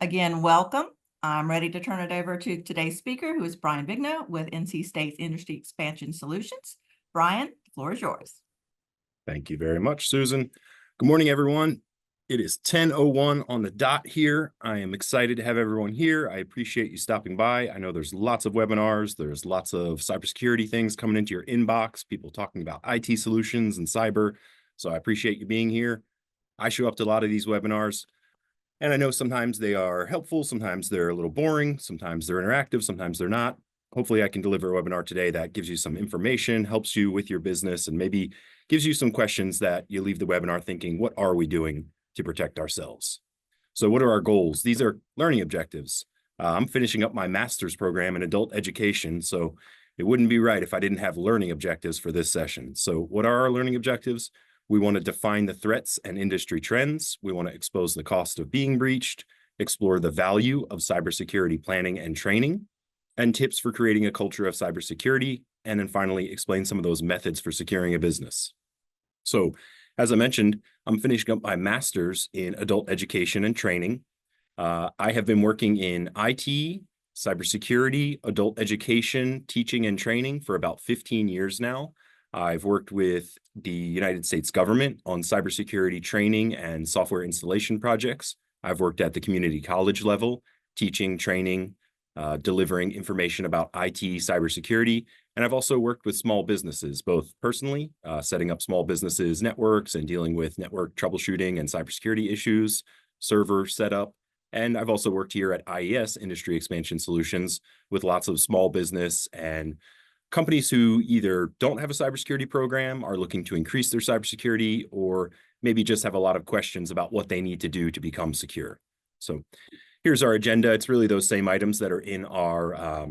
Again, welcome. I'm ready to turn it over to today's speaker, who is Brian Vigno with NC State's Industry Expansion Solutions. Brian, the floor is yours. Thank you very much, Susan. Good morning, everyone. It is 10:01 on the dot here. I am excited to have everyone here. I appreciate you stopping by. I know there's lots of webinars. There's lots of cybersecurity things coming into your inbox, people talking about IT solutions and cyber. So I appreciate you being here. I show up to a lot of these webinars, and I know sometimes they are helpful, sometimes they're a little boring, sometimes they're interactive, sometimes they're not. Hopefully I can deliver a webinar today that gives you some information, helps you with your business, and maybe gives you some questions that you leave the webinar thinking, what are we doing to protect ourselves? So what are our goals? These are learning objectives. I'm finishing up my master's program in adult education, so it wouldn't be right if I didn't have learning objectives for this session. So what are our learning objectives? We want to define the threats and industry trends. We want to expose the cost of being breached, explore the value of cybersecurity planning and training, and tips for creating a culture of cybersecurity, and then finally explain some of those methods for securing a business. So, as I mentioned, I'm finishing up my master's in adult education and training. I have been working in IT, cybersecurity, adult education, teaching and training for about 15 years now. I've worked with the United States government on cybersecurity training and software installation projects. I've worked at the community college level, teaching, training, delivering information about IT, cybersecurity, and I've also worked with small businesses, both personally, setting up small businesses networks and dealing with network troubleshooting and cybersecurity issues, server setup. And I've also worked here at IES Industry Expansion Solutions with lots of small business and companies who either don't have a cybersecurity program, are looking to increase their cybersecurity, or maybe just have a lot of questions about what they need to do to become secure. So here's our agenda. It's really those same items that are in our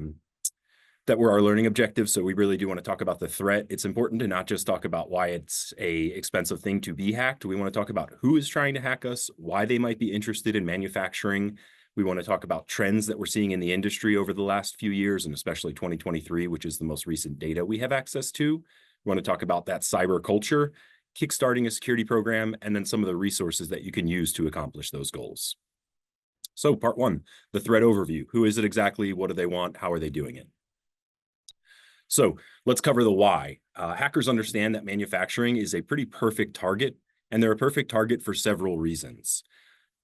that were our learning objectives. So we really do want to talk about the threat. It's important to not just talk about why it's an expensive thing to be hacked. We want to talk about who is trying to hack us, why they might be interested in manufacturing. We want to talk about trends that we're seeing in the industry over the last few years, and especially 2023, which is the most recent data we have access to. We want to talk about that cyber culture, kickstarting a security program, and then some of the resources that you can use to accomplish those goals. So part one, the threat overview. Who is it exactly? What do they want? How are they doing it? So let's cover the why. Hackers understand that manufacturing is a pretty perfect target, and they're a perfect target for several reasons.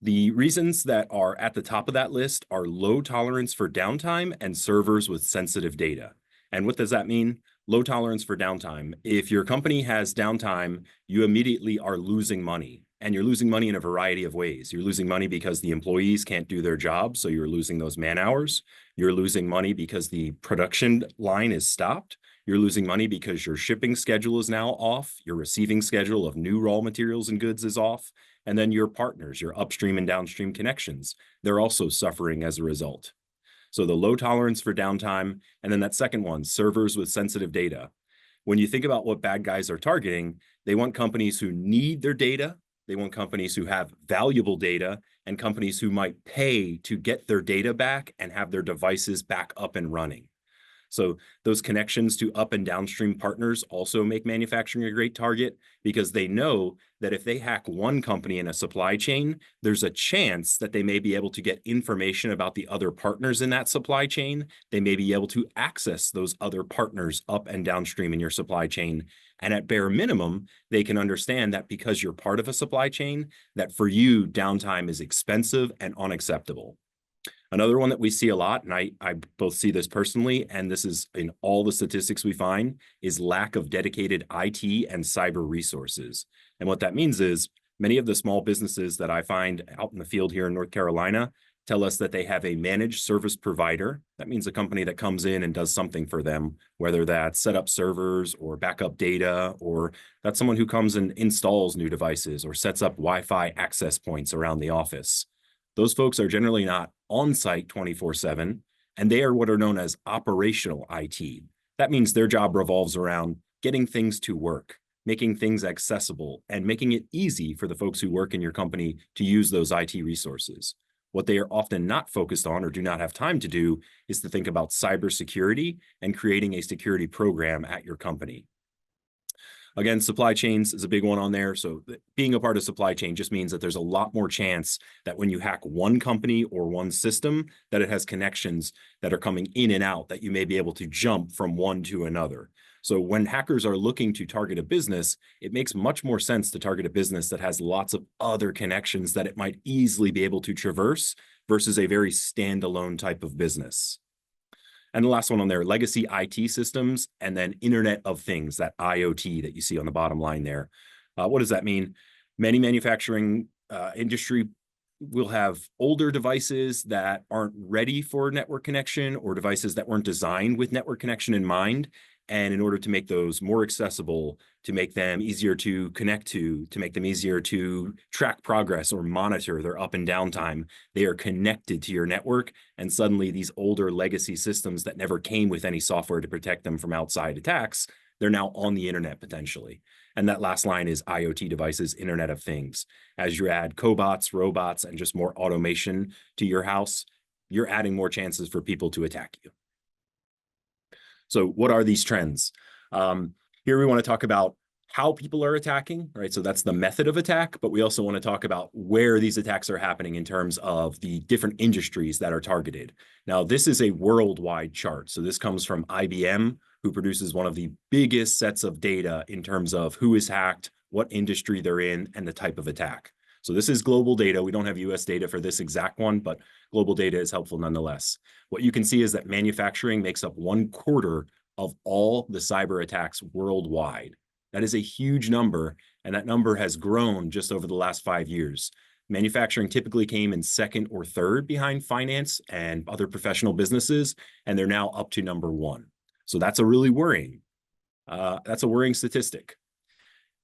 The reasons that are at the top of that list are low tolerance for downtime and servers with sensitive data. And what does that mean? Low tolerance for downtime. If your company has downtime, you immediately are losing money. And you're losing money in a variety of ways. You're losing money because the employees can't do their job, so you're losing those man hours. You're losing money because the production line is stopped. You're losing money because your shipping schedule is now off. Your receiving schedule of new raw materials and goods is off. And then your partners, your upstream and downstream connections, they're also suffering as a result. So the low tolerance for downtime, and then that second one, servers with sensitive data. When you think about what bad guys are targeting, they want companies who need their data. They want companies who have valuable data, and companies who might pay to get their data back and have their devices back up and running. So those connections to up and downstream partners also make manufacturing a great target, because they know that if they hack one company in a supply chain, there's a chance that they may be able to get information about the other partners in that supply chain. They may be able to access those other partners up and downstream in your supply chain. And at bare minimum, they can understand that because you're part of a supply chain, that for you, downtime is expensive and unacceptable. Another one that we see a lot, and I both see this personally, and this is in all the statistics we find, is lack of dedicated IT and cyber resources. And what that means is many of the small businesses that I find out in the field here in North Carolina tell us that they have a managed service provider. That means a company that comes in and does something for them, whether that's set up servers or backup data, or that's someone who comes and installs new devices or sets up Wi-Fi access points around the office. Those folks are generally not on-site 24/7, and they are what are known as operational IT. That means their job revolves around getting things to work, making things accessible, and making it easy for the folks who work in your company to use those IT resources. What they are often not focused on or do not have time to do is to think about cybersecurity and creating a security program at your company. Again, supply chains is a big one on there. So being a part of supply chain just means that there's a lot more chance that when you hack one company or one system, that it has connections that are coming in and out, that you may be able to jump from one to another. So when hackers are looking to target a business, it makes much more sense to target a business that has lots of other connections that it might easily be able to traverse versus a very standalone type of business. And the last one on there, legacy IT systems, and then Internet of Things, that IoT that you see on the bottom line there. What does that mean? Many manufacturing industry will have older devices that aren't ready for network connection, or devices that weren't designed with network connection in mind. And in order to make those more accessible, to make them easier to connect to make them easier to track progress or monitor their up and down time, they are connected to your network. And suddenly these older legacy systems that never came with any software to protect them from outside attacks, they're now on the internet potentially. And that last line is IoT devices, Internet of Things. As you add cobots, robots, and just more automation to your house, you're adding more chances for people to attack you. So what are these trends? Here we want to talk about how people are attacking, right? So that's the method of attack, but we also want to talk about where these attacks are happening in terms of the different industries that are targeted. Now, this is a worldwide chart. So this comes from IBM, who produces one of the biggest sets of data in terms of who is hacked, what industry they're in, and the type of attack. So this is global data. We don't have US data for this exact one, but global data is helpful nonetheless. What you can see is that manufacturing makes up 1/4 of all the cyber attacks worldwide. That is a huge number, and that number has grown just over the last 5 years. Manufacturing typically came in second or third behind finance and other professional businesses, and they're now up to number 1. So that's a really worrying. That's a worrying statistic.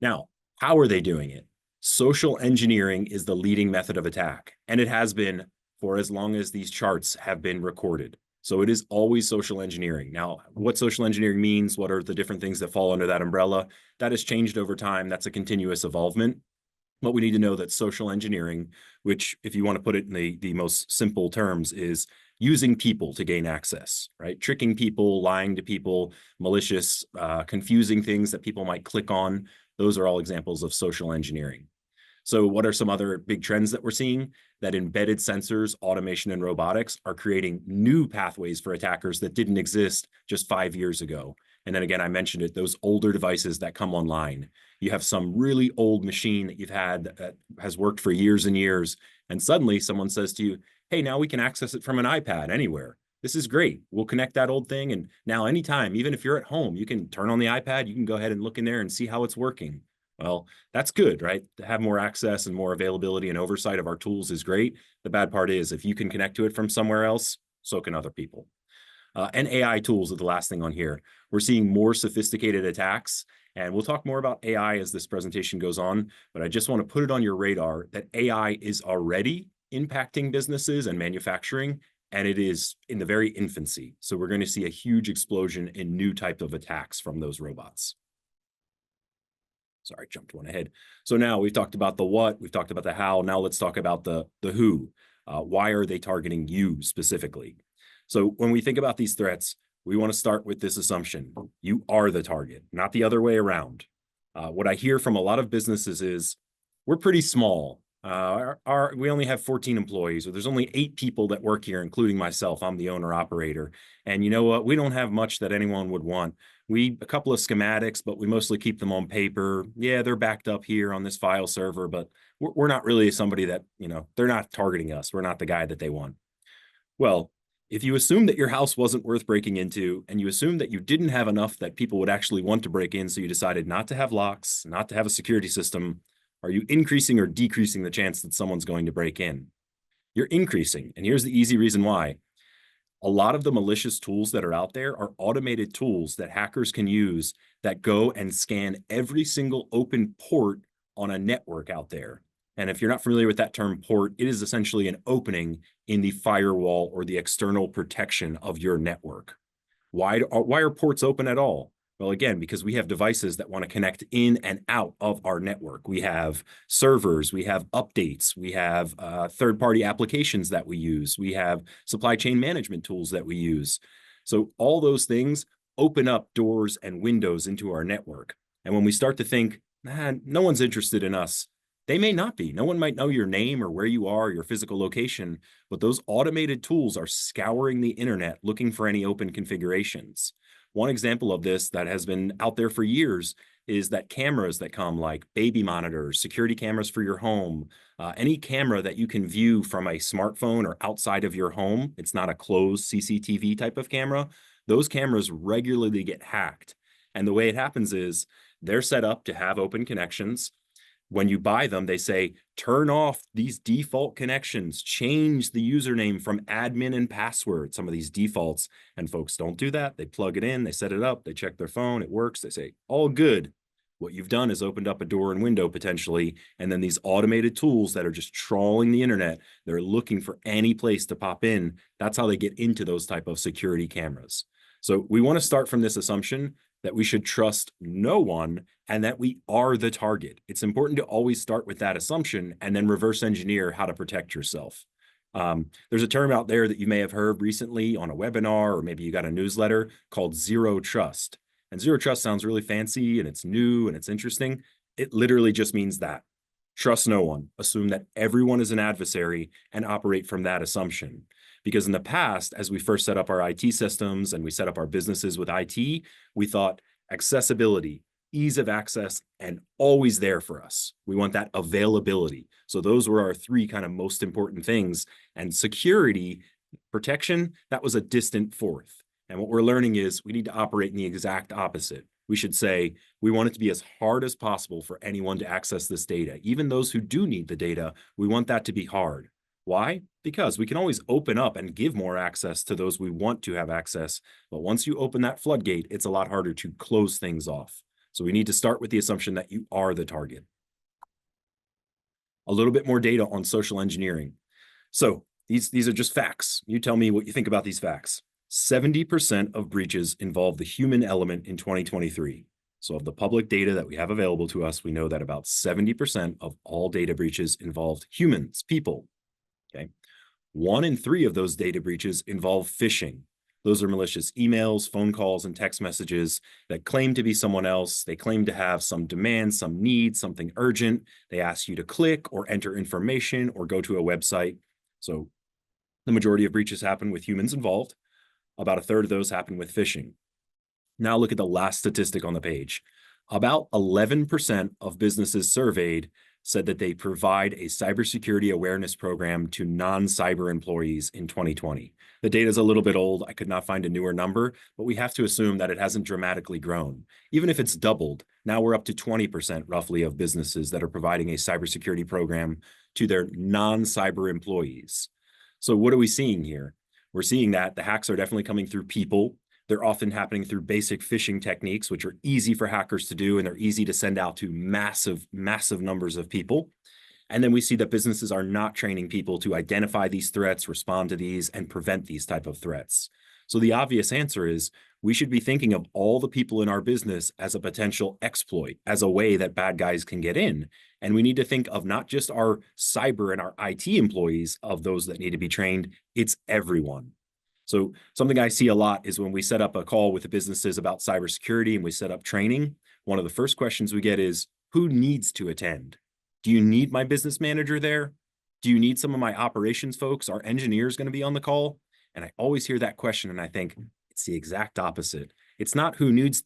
Now, how are they doing it? Social engineering is the leading method of attack, and it has been for as long as these charts have been recorded. So it is always social engineering. Now, what social engineering means, what are the different things that fall under that umbrella, that has changed over time. That's a continuous evolvement. But we need to know that social engineering, which, if you want to put it in the most simple terms, is using people to gain access, right? Tricking people, lying to people, malicious, confusing things that people might click on. Those are all examples of social engineering. So what are some other big trends that we're seeing? That embedded sensors, automation, and robotics are creating new pathways for attackers that didn't exist just 5 years ago. And then again, I mentioned it, those older devices that come online. You have some really old machine that you've had that has worked for years and years, and suddenly someone says to you, hey, now we can access it from an iPad anywhere. This is great. We'll connect that old thing, and now anytime, even if you're at home, you can turn on the iPad, you can go ahead and look in there and see how it's working. Well, that's good, right? To have more access and more availability and oversight of our tools is great. The bad part is if you can connect to it from somewhere else, so can other people. And AI tools are the last thing on here. We're seeing more sophisticated attacks, and we'll talk more about AI as this presentation goes on, but I just want to put it on your radar that AI is already impacting businesses and manufacturing, and it is in the very infancy. So we're going to see a huge explosion in new type of attacks from those robots. Sorry, jumped one ahead. So now we've talked about the what, we've talked about the how. Now let's talk about the who. Why are they targeting you specifically? So when we think about these threats, we want to start with this assumption. You are the target, not the other way around. What I hear from a lot of businesses is, we're pretty small. We only have 14 employees, or there's only 8 people that work here, including myself. I'm the owner operator. And you know what? We don't have much that anyone would want. A couple of schematics, but we mostly keep them on paper. Yeah, they're backed up here on this file server, but we're not really somebody that, they're not targeting us. We're not the guy that they want. Well, if you assume that your house wasn't worth breaking into, and you assume that you didn't have enough that people would actually want to break in, so you decided not to have locks, not to have a security system, are you increasing or decreasing the chance that someone's going to break in? You're increasing, and here's the easy reason why. A lot of the malicious tools that are out there are automated tools that hackers can use that go and scan every single open port on a network out there. And if you're not familiar with that term port, it is essentially an opening in the firewall or the external protection of your network. Why are ports open at all? Well, again, because we have devices that want to connect in and out of our network. We have servers, we have updates, we have third-party applications that we use, we have supply chain management tools that we use. So all those things open up doors and windows into our network. And when we start to think, man, no one's interested in us, they may not be. No one might know your name or where you are, your physical location, but those automated tools are scouring the internet looking for any open configurations. One example of this that has been out there for years is that cameras that come, like baby monitors, security cameras for your home, any camera that you can view from a smartphone or outside of your home. It's not a closed CCTV type of camera. Those cameras regularly get hacked. And the way it happens is they're set up to have open connections. When you buy them, they say, turn off these default connections, change the username from admin and password, some of these defaults. And folks don't do that. They plug it in, they set it up, they check their phone, it works. They say, all good. What you've done is opened up a door and window potentially. And then these automated tools that are just trawling the internet, they're looking for any place to pop in. That's how they get into those type of security cameras. So we want to start from this assumption that we should trust no one and that we are the target. It's important to always start with that assumption and then reverse engineer how to protect yourself. There's a term out there that you may have heard recently on a webinar, or maybe you got a newsletter called zero trust. And zero trust sounds really fancy and it's new and it's interesting. It literally just means that. Trust no one. Assume that everyone is an adversary and operate from that assumption. Because in the past, as we first set up our IT systems and we set up our businesses with IT, we thought accessibility, ease of access, and always there for us. We want that availability. So those were our three kind of most important things. And security, protection, that was a distant fourth. And what we're learning is we need to operate in the exact opposite. We should say, we want it to be as hard as possible for anyone to access this data. Even those who do need the data, we want that to be hard. Why? Because we can always open up and give more access to those we want to have access. But once you open that floodgate, it's a lot harder to close things off. So we need to start with the assumption that you are the target. A little bit more data on social engineering. So these are just facts. You tell me what you think about these facts. 70% of breaches involve the human element in 2023. So of the public data that we have available to us, we know that about 70% of all data breaches involved humans, people. Okay. 1 in 3 of those data breaches involve phishing. Those are malicious emails, phone calls, and text messages that claim to be someone else. They claim to have some demand, some need, something urgent. They ask you to click or enter information or go to a website. So the majority of breaches happen with humans involved. About a third of those happen with phishing. Now look at the last statistic on the page. About 11% of businesses surveyed said that they provide a cybersecurity awareness program to non-cyber employees in 2020. The data is a little bit old. I could not find a newer number, but we have to assume that it hasn't dramatically grown. Even if it's doubled, now we're up to 20% roughly of businesses that are providing a cybersecurity program to their non-cyber employees. So what are we seeing here? We're seeing that the hacks are definitely coming through people. They're often happening through basic phishing techniques, which are easy for hackers to do, and they're easy to send out to massive, massive numbers of people. And then we see that businesses are not training people to identify these threats, respond to these, and prevent these type of threats. So the obvious answer is we should be thinking of all the people in our business as a potential exploit, as a way that bad guys can get in. And we need to think of not just our cyber and our IT employees, of those that need to be trained, it's everyone. So something I see a lot is when we set up a call with the businesses about cybersecurity and we set up training, one of the first questions we get is, who needs to attend? Do you need my business manager there? Do you need some of my operations folks? Are engineers going to be on the call? And I always hear that question and I think it's the exact opposite. It's not who needs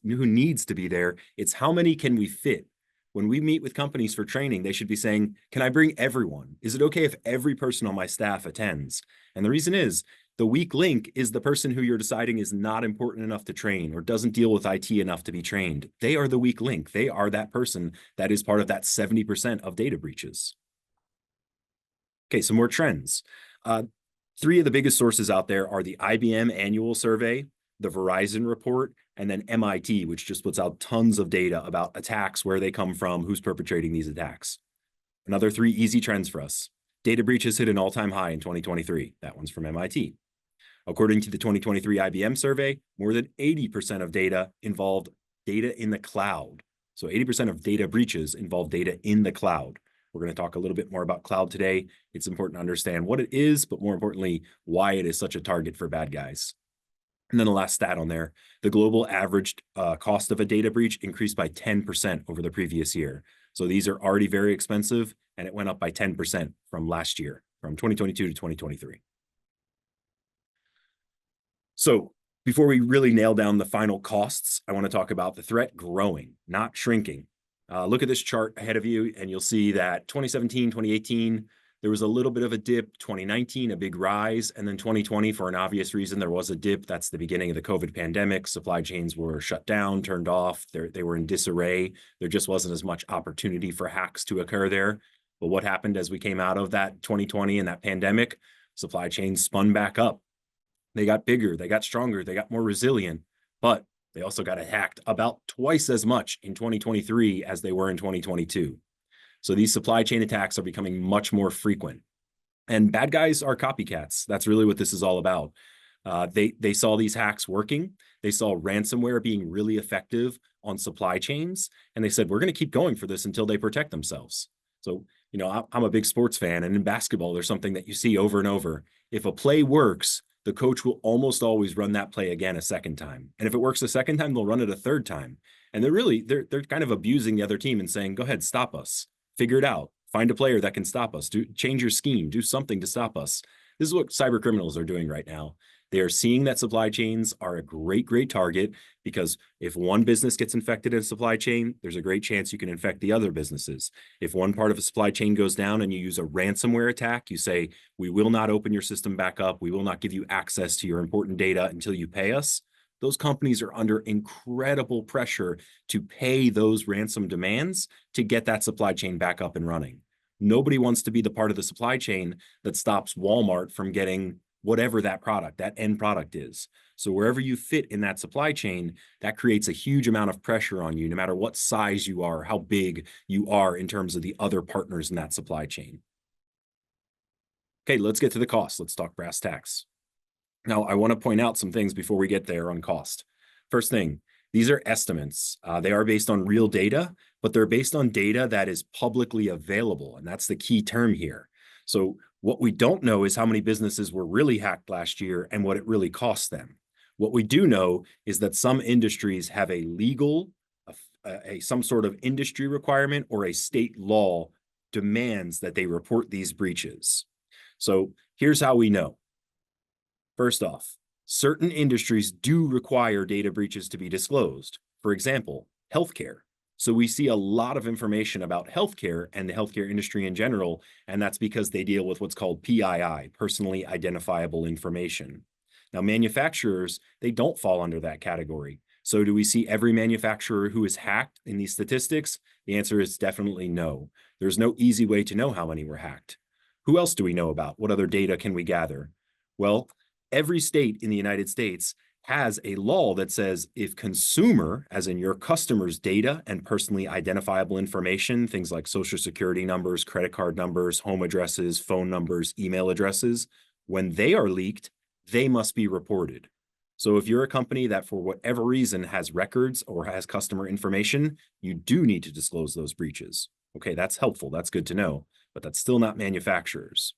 to be there. It's how many can we fit? When we meet with companies for training, they should be saying, can I bring everyone? Is it okay if every person on my staff attends? And the reason is, the weak link is the person who you're deciding is not important enough to train or doesn't deal with IT enough to be trained. They are the weak link. They are that person that is part of that 70% of data breaches. Okay, some more trends. 3 of the biggest sources out there are the IBM annual survey, the Verizon report, and then MIT, which just puts out tons of data about attacks, where they come from, who's perpetrating these attacks. Another 3 easy trends for us. Data breaches hit an all-time high in 2023. That one's from MIT. According to the 2023 IBM survey, more than 80% of data involved data in the cloud. So 80% of data breaches involve data in the cloud. We're going to talk a little bit more about cloud today. It's important to understand what it is, but more importantly, why it is such a target for bad guys. And then the last stat on there, the global average cost of a data breach increased by 10% over the previous year. So these are already very expensive, and it went up by 10% from last year, from 2022 to 2023. So before we really nail down the final costs, I want to talk about the threat growing, not shrinking. Look at this chart ahead of you, and you'll see that 2017, 2018, there was a little bit of a dip. 2019, a big rise. And then 2020, for an obvious reason, there was a dip. That's the beginning of the COVID pandemic. Supply chains were shut down, turned off. They were in disarray. There just wasn't as much opportunity for hacks to occur there. But what happened as we came out of that 2020 and that pandemic? Supply chains spun back up. They got bigger, they got stronger, they got more resilient, but they also got hacked about twice as much in 2023 as they were in 2022. So these supply chain attacks are becoming much more frequent. And bad guys are copycats. That's really what this is all about. They saw these hacks working. They saw ransomware being really effective on supply chains. And they said, we're going to keep going for this until they protect themselves. So, you know, I'm a big sports fan. And in basketball, there's something that you see over and over. If a play works, the coach will almost always run that play again a second time. And if it works a second time, they'll run it a third time. And they're kind of abusing the other team and saying, go ahead, stop us. Figure it out. Find a player that can stop us. Change your scheme. Do something to stop us. This is what cyber criminals are doing right now. They are seeing that supply chains are a great target, because if one business gets infected in a supply chain, there's a great chance you can infect the other businesses. If one part of a supply chain goes down and you use a ransomware attack, you say, we will not open your system back up. We will not give you access to your important data until you pay us. Those companies are under incredible pressure to pay those ransom demands to get that supply chain back up and running. Nobody wants to be the part of the supply chain that stops Walmart from getting whatever that product, that end product is. So wherever you fit in that supply chain, that creates a huge amount of pressure on you, no matter what size you are, how big you are in terms of the other partners in that supply chain. Okay, let's get to the cost. Let's talk brass tacks. Now, I want to point out some things before we get there on cost. First thing, these are estimates. They are based on real data, but they're based on data that is publicly available. And that's the key term here. So what we don't know is how many businesses were really hacked last year and what it really cost them. What we do know is that some industries have a legal, some sort of industry requirement, or a state law demands that they report these breaches. So here's how we know. First off, certain industries do require data breaches to be disclosed. For example, healthcare. So we see a lot of information about healthcare and the healthcare industry in general, and that's because they deal with what's called PII, personally identifiable information. Now, manufacturers, they don't fall under that category. So do we see every manufacturer who is hacked in these statistics? The answer is definitely no. There's no easy way to know how many were hacked. Who else do we know about? What other data can we gather? Well, every state in the United States has a law that says if consumer, as in your customer's data and personally identifiable information, things like social security numbers, credit card numbers, home addresses, phone numbers, email addresses, when they are leaked, they must be reported. So if you're a company that for whatever reason has records or has customer information, you do need to disclose those breaches. Okay, that's helpful. That's good to know, but that's still not manufacturers.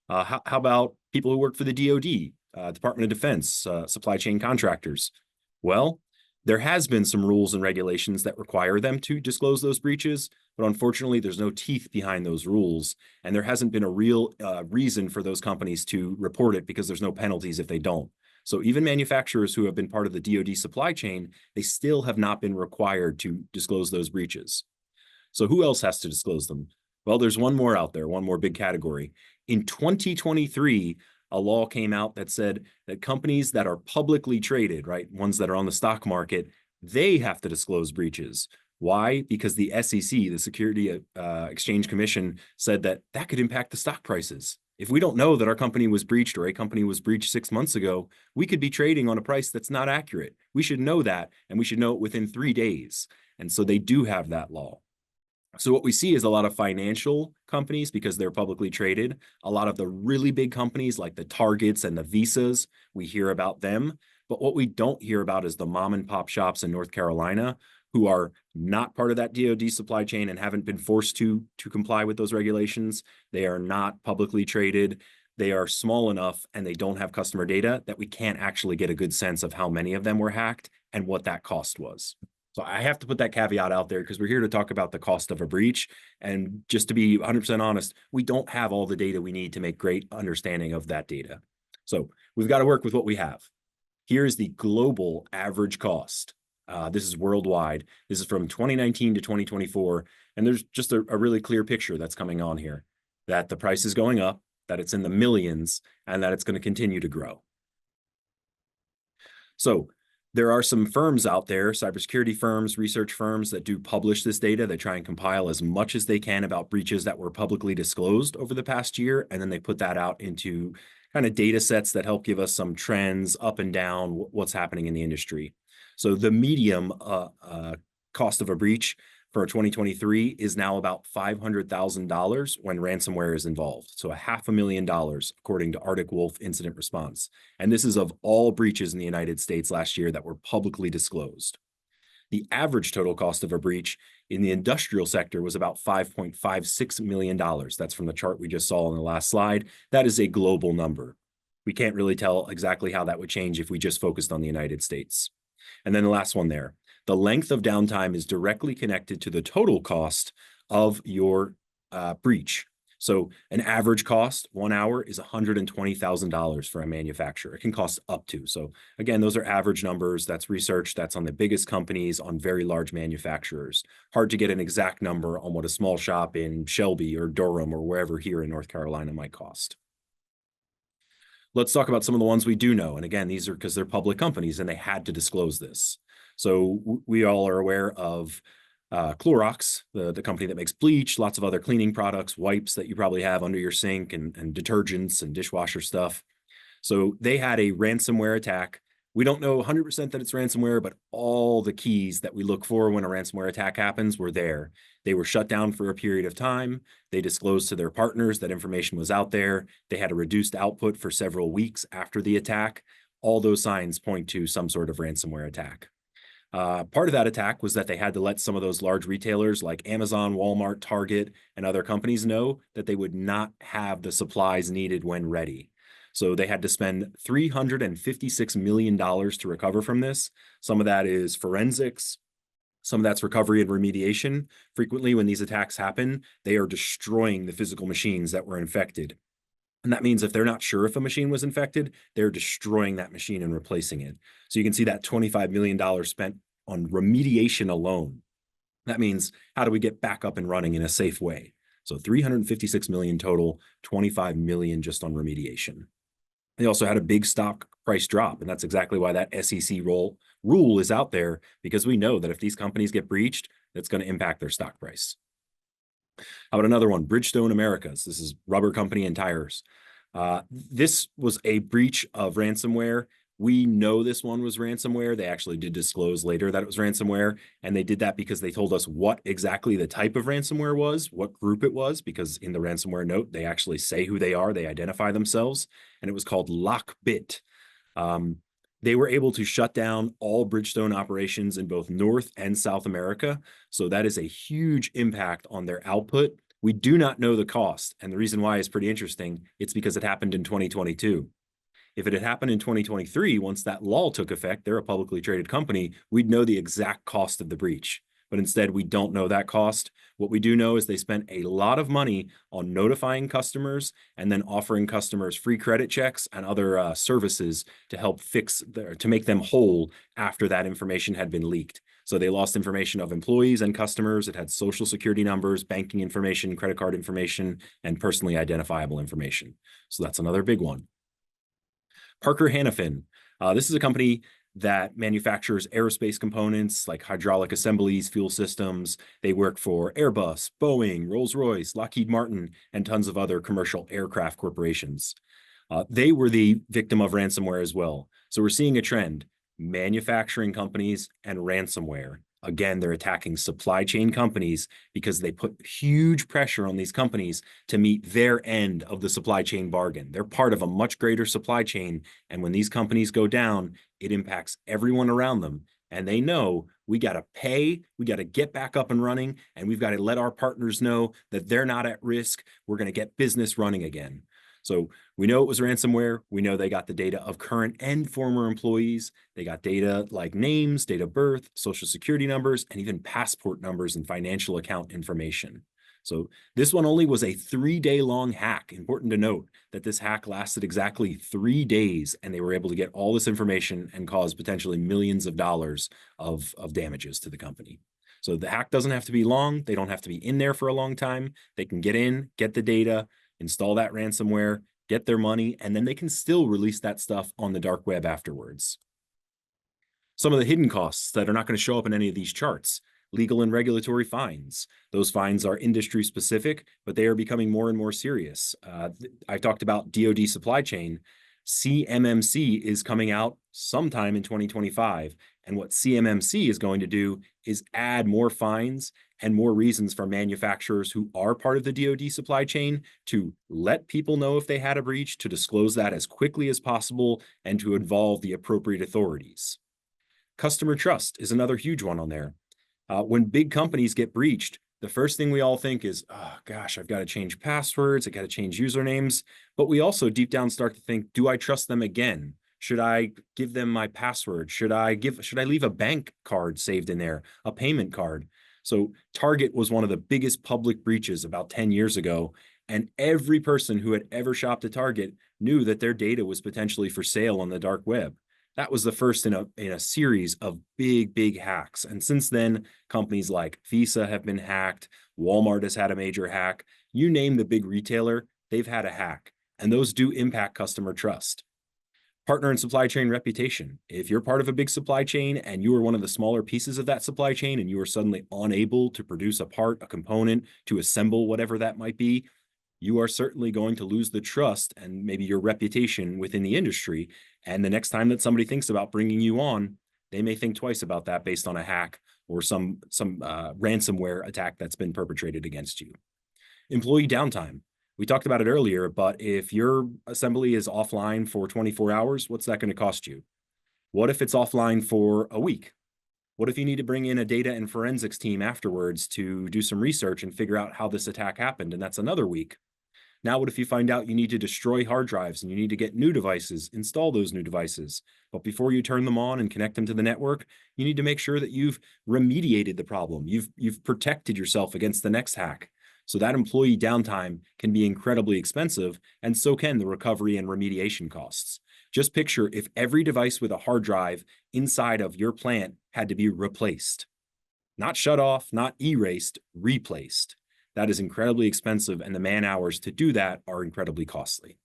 How about people who work for the DoD? Department of Defense, supply chain contractors. Well, there has been some rules and regulations that require them to disclose those breaches, but unfortunately, there's no teeth behind those rules, and there hasn't been a real reason for those companies to report it because there's no penalties if they don't. So even manufacturers who have been part of the DoD supply chain, they still have not been required to disclose those breaches. So who else has to disclose them? Well, there's one more out there, one more big category. In 2023, a law came out that said that companies that are publicly traded, right, ones that are on the stock market, they have to disclose breaches. Why? Because the SEC, the Security Exchange Commission, said that that could impact the stock prices. If we don't know that our company was breached or a company was breached 6 months ago, we could be trading on a price that's not accurate. We should know that, and we should know it within 3 days. And so they do have that law. So what we see is a lot of financial companies, because they're publicly traded, a lot of the really big companies like the Targets and the Visas, we hear about them. But what we don't hear about is the mom and pop shops in North Carolina who are not part of that DoD supply chain and haven't been forced to comply with those regulations. They are not publicly traded. they are small enough and they don't have customer data that we can't actually get a good sense of how many of them were hacked and what that cost was. So I have to put that caveat out there because we're here to talk about the cost of a breach. And just to be 100% honest, we don't have all the data we need to make great understanding of that data. So we've got to work with what we have. Here's the global average cost. This is worldwide. This is from 2019 to 2024. And there's just a really clear picture that's coming on here, that the price is going up, that it's in the millions, and that it's going to continue to grow. So there are some firms out there, cybersecurity firms, research firms that do publish this data. They try and compile as much as they can about breaches that were publicly disclosed over the past year. And then they put that out into kind of data sets that help give us some trends up and down, what's happening in the industry. So the medium cost of a breach for 2023 is now about $500,000 when ransomware is involved. So $500,000 according to Arctic Wolf Incident Response. And this is of all breaches in the United States last year that were publicly disclosed. The average total cost of a breach in the industrial sector was about $5.56 million. That's from the chart we just saw on the last slide. That is a global number. We can't really tell exactly how that would change if we just focused on the United States. And then the last one there. The length of downtime is directly connected to the total cost of your breach. So an average cost, 1 hour, is $120,000 for a manufacturer. It can cost up to. So again, those are average numbers. That's research. That's on the biggest companies, on very large manufacturers. Hard to get an exact number on what a small shop in Shelby or Durham or wherever here in North Carolina might cost. Let's talk about some of the ones we do know. And again, these are because they're public companies and they had to disclose this. So we all are aware of Clorox, the company that makes bleach, lots of other cleaning products, wipes that you probably have under your sink, and detergents and dishwasher stuff. So they had a ransomware attack. We don't know 100% that it's ransomware, but all the keys that we look for when a ransomware attack happens were there. They were shut down for a period of time. They disclosed to their partners that information was out there. They had a reduced output for several weeks after the attack. All those signs point to some sort of ransomware attack. Part of that attack was that they had to let some of those large retailers like Amazon, Walmart, Target, and other companies know that they would not have the supplies needed when ready. So they had to spend $356 million to recover from this. Some of that is forensics. Some of that's recovery and remediation. Frequently, when these attacks happen, they are destroying the physical machines that were infected. And that means if they're not sure if a machine was infected, they're destroying that machine and replacing it. So you can see that $25 million spent on remediation alone. That means, how do we get back up and running in a safe way? So 356 million total, 25 million just on remediation. They also had a big stock price drop, and that's exactly why that SEC rule is out there, because we know that if these companies get breached, that's going to impact their stock price. How about another one? Bridgestone Americas. This is rubber company and tires. This was a breach of ransomware. We know this one was ransomware. They actually did disclose later that it was ransomware, and they did that because they told us what exactly the type of ransomware was, what group it was, because in the ransomware note, they actually say who they are, they identify themselves, and it was called Lockbit. They were able to shut down all Bridgestone operations in both North and South America, so that is a huge impact on their output. We do not know the cost, and the reason why is pretty interesting. It's because it happened in 2022. If it had happened in 2023, once that law took effect, they're a publicly traded company, we'd know the exact cost of the breach. But instead, we don't know that cost. What we do know is they spent a lot of money on notifying customers and then offering customers free credit checks and other services to help to make them whole after that information had been leaked. So they lost information of employees and customers. It had social security numbers, banking information, credit card information, and personally identifiable information. So that's another big one. Parker Hannifin. This is a company that manufactures aerospace components like hydraulic assemblies, fuel systems. They work for Airbus, Boeing, Rolls-Royce, Lockheed Martin, and tons of other commercial aircraft corporations. They were the victim of ransomware as well. So we're seeing a trend: manufacturing companies and ransomware. Again, they're attacking supply chain companies because they put huge pressure on these companies to meet their end of the supply chain bargain. They're part of a much greater supply chain. And when these companies go down, it impacts everyone around them. And they know we got to pay, we got to get back up and running, and we've got to let our partners know that they're not at risk. We're going to get business running again. So we know it was ransomware. We know they got the data of current and former employees. They got data like names, date of birth, social security numbers, and even passport numbers and financial account information. So this one only was a 3-day long hack. Important to note that this hack lasted exactly 3 days, and they were able to get all this information and cause potentially millions of dollars of damages to the company. So the hack doesn't have to be long. They don't have to be in there for a long time. They can get in, get the data, install that ransomware, get their money, and then they can still release that stuff on the dark web afterwards. Some of the hidden costs that are not going to show up in any of these charts: legal and regulatory fines. Those fines are industry specific, but they are becoming more and more serious. I talked about DoD supply chain. CMMC is coming out sometime in 2025. And what CMMC is going to do is add more fines and more reasons for manufacturers who are part of the DoD supply chain to let people know if they had a breach, to disclose that as quickly as possible, and to involve the appropriate authorities. Customer trust is another huge one on there. When big companies get breached, the first thing we all think is, oh gosh, I've got to change passwords, I got to change usernames. But we also deep down start to think, do I trust them again? Should I give them my password? Should I leave a bank card saved in there, a payment card? So Target was one of the biggest public breaches about 10 years ago. And every person who had ever shopped at Target knew that their data was potentially for sale on the dark web. That was the first in a series of big hacks. And since then, companies like Visa have been hacked. Walmart has had a major hack. You name the big retailer, they've had a hack. And those do impact customer trust. Partner and supply chain reputation. If you're part of a big supply chain and you are one of the smaller pieces of that supply chain and you are suddenly unable to produce a part, a component, to assemble whatever that might be, you are certainly going to lose the trust and maybe your reputation within the industry. And the next time that somebody thinks about bringing you on, they may think twice about that based on a hack or some ransomware attack that's been perpetrated against you. Employee downtime. We talked about it earlier, but if your assembly is offline for 24 hours, what's that going to cost you? What if it's offline for a week? What if you need to bring in a data and forensics team afterwards to do some research and figure out how this attack happened, and that's another week? Now, what if you find out you need to destroy hard drives and you need to get new devices, install those new devices? But before you turn them on and connect them to the network, you need to make sure that you've remediated the problem. You've protected yourself against the next hack. So that employee downtime can be incredibly expensive, and so can the recovery and remediation costs. Just picture if every device with a hard drive inside of your plant had to be replaced. Not shut off, not erased, replaced. That is incredibly expensive, and the man hours to do that are incredibly costly.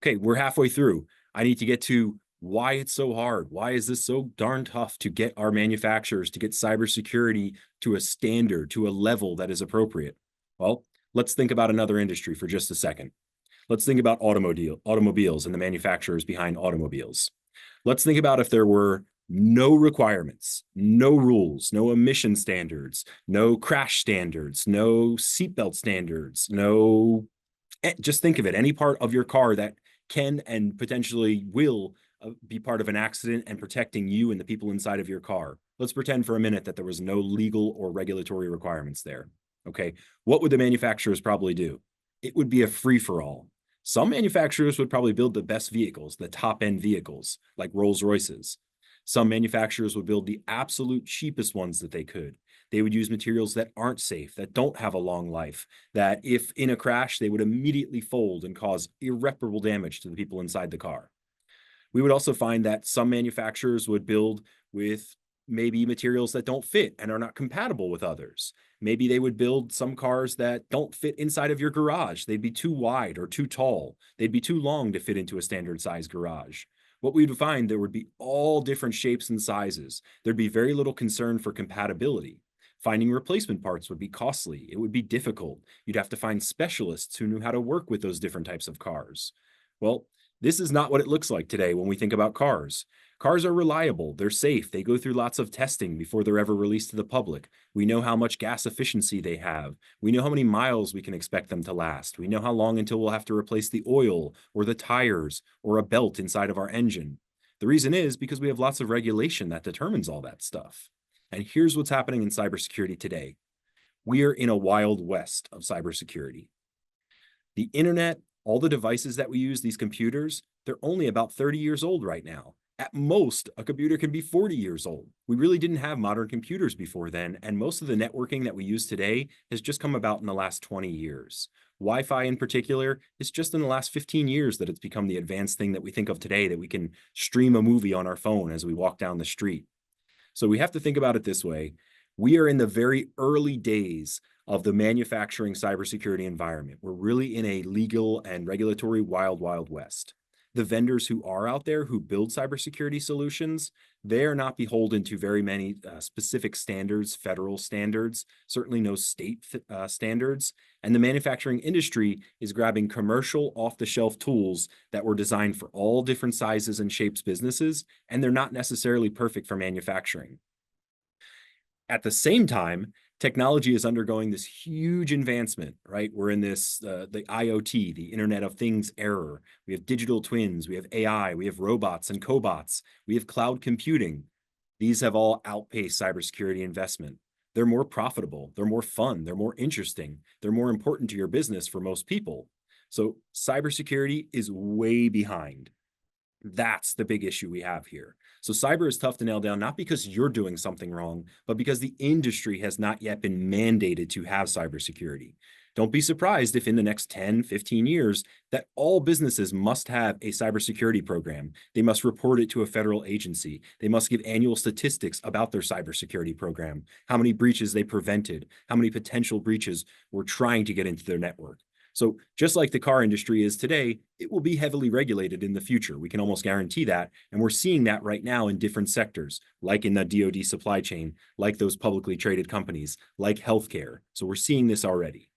Okay, we're halfway through. I need to get to why it's so hard. Why is this so darn tough to get our manufacturers to get cybersecurity to a standard, to a level that is appropriate? Well, let's think about another industry for just a second. Let's think about automobiles and the manufacturers behind automobiles. Let's think about if there were no requirements, no rules, no emission standards, no crash standards, no seatbelt standards, just think of it, any part of your car that can and potentially will be part of an accident and protecting you and the people inside of your car. Let's pretend for a minute that there was no legal or regulatory requirements there. Okay, what would the manufacturers probably do? It would be a free-for-all. Some manufacturers would probably build the best vehicles, the top-end vehicles, like Rolls-Royces. Some manufacturers would build the absolute cheapest ones that they could. They would use materials that aren't safe, that don't have a long life, that if in a crash, they would immediately fold and cause irreparable damage to the people inside the car. We would also find that some manufacturers would build with maybe materials that don't fit and are not compatible with others. Maybe they would build some cars that don't fit inside of your garage. They'd be too wide or too tall. They'd be too long to fit into a standard size garage. What we would find, there would be all different shapes and sizes. There'd be very little concern for compatibility. Finding replacement parts would be costly. It would be difficult. You'd have to find specialists who knew how to work with those different types of cars. Well, this is not what it looks like today when we think about cars. Cars are reliable, they're safe, they go through lots of testing before they're ever released to the public. We know how much gas efficiency they have. We know how many miles we can expect them to last. We know how long until we'll have to replace the oil or the tires or a belt inside of our engine. The reason is because we have lots of regulation that determines all that stuff. And here's what's happening in cybersecurity today. We are in a wild west of cybersecurity. The internet, all the devices that we use, these computers, they're only about 30 years old right now. At most, a computer can be 40 years old. We really didn't have modern computers before then, and most of the networking that we use today has just come about in the last 20 years. Wi-Fi in particular, it's just in the last 15 years that it's become the advanced thing that we think of today, that we can stream a movie on our phone as we walk down the street. So we have to think about it this way. We are in the very early days of the manufacturing cybersecurity environment. We're really in a legal and regulatory wild, wild west. The vendors who are out there who build cybersecurity solutions, they are not beholden to very many specific standards, federal standards, certainly no state standards. And the manufacturing industry is grabbing commercial off-the-shelf tools that were designed for all different sizes and shapes businesses, and they're not necessarily perfect for manufacturing. At the same time, technology is undergoing this huge advancement, right? We're in this, the IoT, the Internet of Things era. We have digital twins, we have AI, we have robots and cobots, we have cloud computing. These have all outpaced cybersecurity investment. They're more profitable, they're more fun, they're more interesting, they're more important to your business for most people. So cybersecurity is way behind. That's the big issue we have here. So cyber is tough to nail down, not because you're doing something wrong, but because the industry has not yet been mandated to have cybersecurity. Don't be surprised if in the next 10, 15 years that all businesses must have a cybersecurity program. They must report it to a federal agency. They must give annual statistics about their cybersecurity program, how many breaches they prevented, how many potential breaches were trying to get into their network. So just like the car industry is today, it will be heavily regulated in the future. We can almost guarantee that. And we're seeing that right now in different sectors, like in the DoD supply chain, like those publicly traded companies, like healthcare. So we're seeing this already.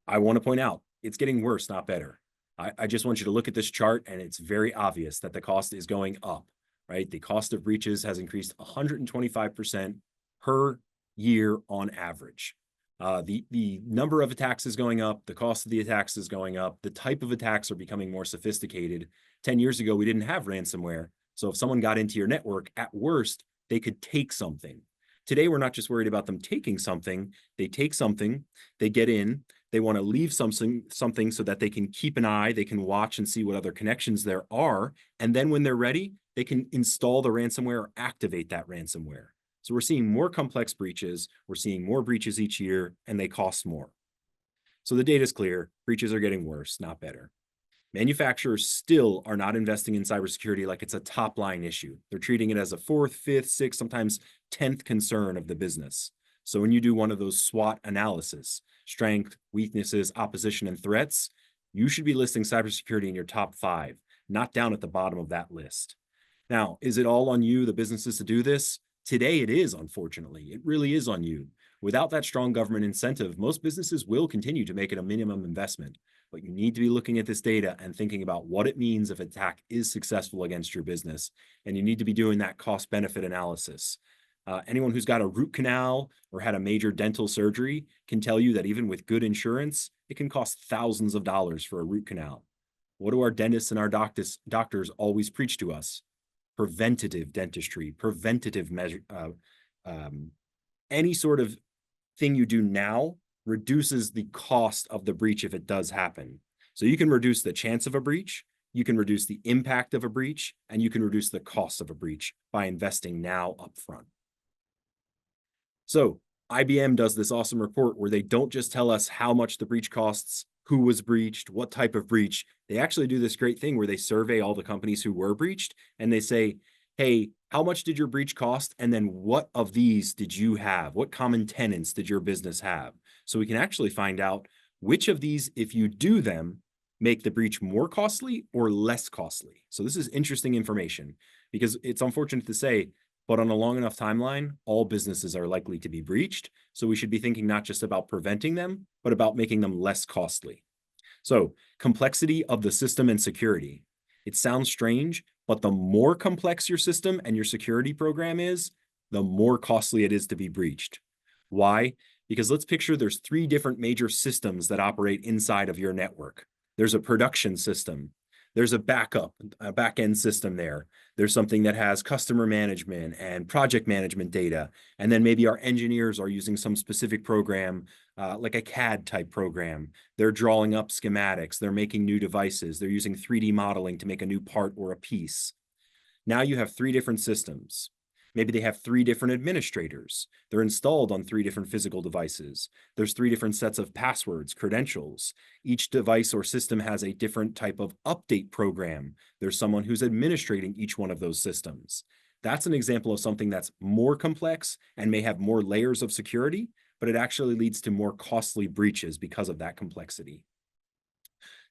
I want to point out, it's getting worse, not better. I just want you to look at this chart, and it's very obvious that the cost is going up, right? The cost of breaches has increased 125% per year on average. The number of attacks is going up, the cost of the attacks is going up, the type of attacks are becoming more sophisticated. 10 years ago, we didn't have ransomware. So if someone got into your network, at worst, they could take something. Today, we're not just worried about them taking something. They take something, they get in, they want to leave something so that they can keep an eye, they can watch and see what other connections there are. And then when they're ready, they can install the ransomware or activate that ransomware. So we're seeing more complex breaches, we're seeing more breaches each year, and they cost more. So the data is clear, breaches are getting worse, not better. Manufacturers still are not investing in cybersecurity like it's a top line issue. They're treating it as a fourth, fifth, sixth, sometimes 10th concern of the business. So when you do one of those SWOT analysis, strength, weaknesses, opposition, and threats, you should be listing cybersecurity in your top 5, not down at the bottom of that list. Now, is it all on you, the businesses, to do this? Today it is, unfortunately. It really is on you. Without that strong government incentive, most businesses will continue to make it a minimum investment. But you need to be looking at this data and thinking about what it means if attack is successful against your business. And you need to be doing that cost-benefit analysis. Anyone who's got a root canal or had a major dental surgery can tell you that even with good insurance, it can cost thousands of dollars for a root canal. What do our dentists and our doctors always preach to us? Preventative dentistry, preventative measure, any sort of thing you do now reduces the cost of the breach if it does happen. So you can reduce the chance of a breach, you can reduce the impact of a breach, and you can reduce the cost of a breach by investing now upfront. So IBM does this awesome report where they don't just tell us how much the breach costs, who was breached, what type of breach. They actually do this great thing where they survey all the companies who were breached and they say, hey, how much did your breach cost? And then what of these did you have? What common tenants did your business have? So we can actually find out which of these, if you do them, make the breach more costly or less costly. So this is interesting information because it's unfortunate to say, but on a long enough timeline, all businesses are likely to be breached. So we should be thinking not just about preventing them, but about making them less costly. So complexity of the system and security. It sounds strange, but the more complex your system and your security program is, the more costly it is to be breached. Why? Because let's picture there's 3 different major systems that operate inside of your network. There's a production system. there's a back end system there. There's something that has customer management and project management data. And then maybe our engineers are using some specific program, like a CAD type program. They're drawing up schematics. They're making new devices. They're using 3D modeling to make a new part or a piece. Now you have 3 different systems. Maybe they have 3 different administrators. They're installed on 3 different physical devices. There's 3 different sets of passwords, credentials. Each device or system has a different type of update program. There's someone who's administrating each one of those systems. That's an example of something that's more complex and may have more layers of security, but it actually leads to more costly breaches because of that complexity.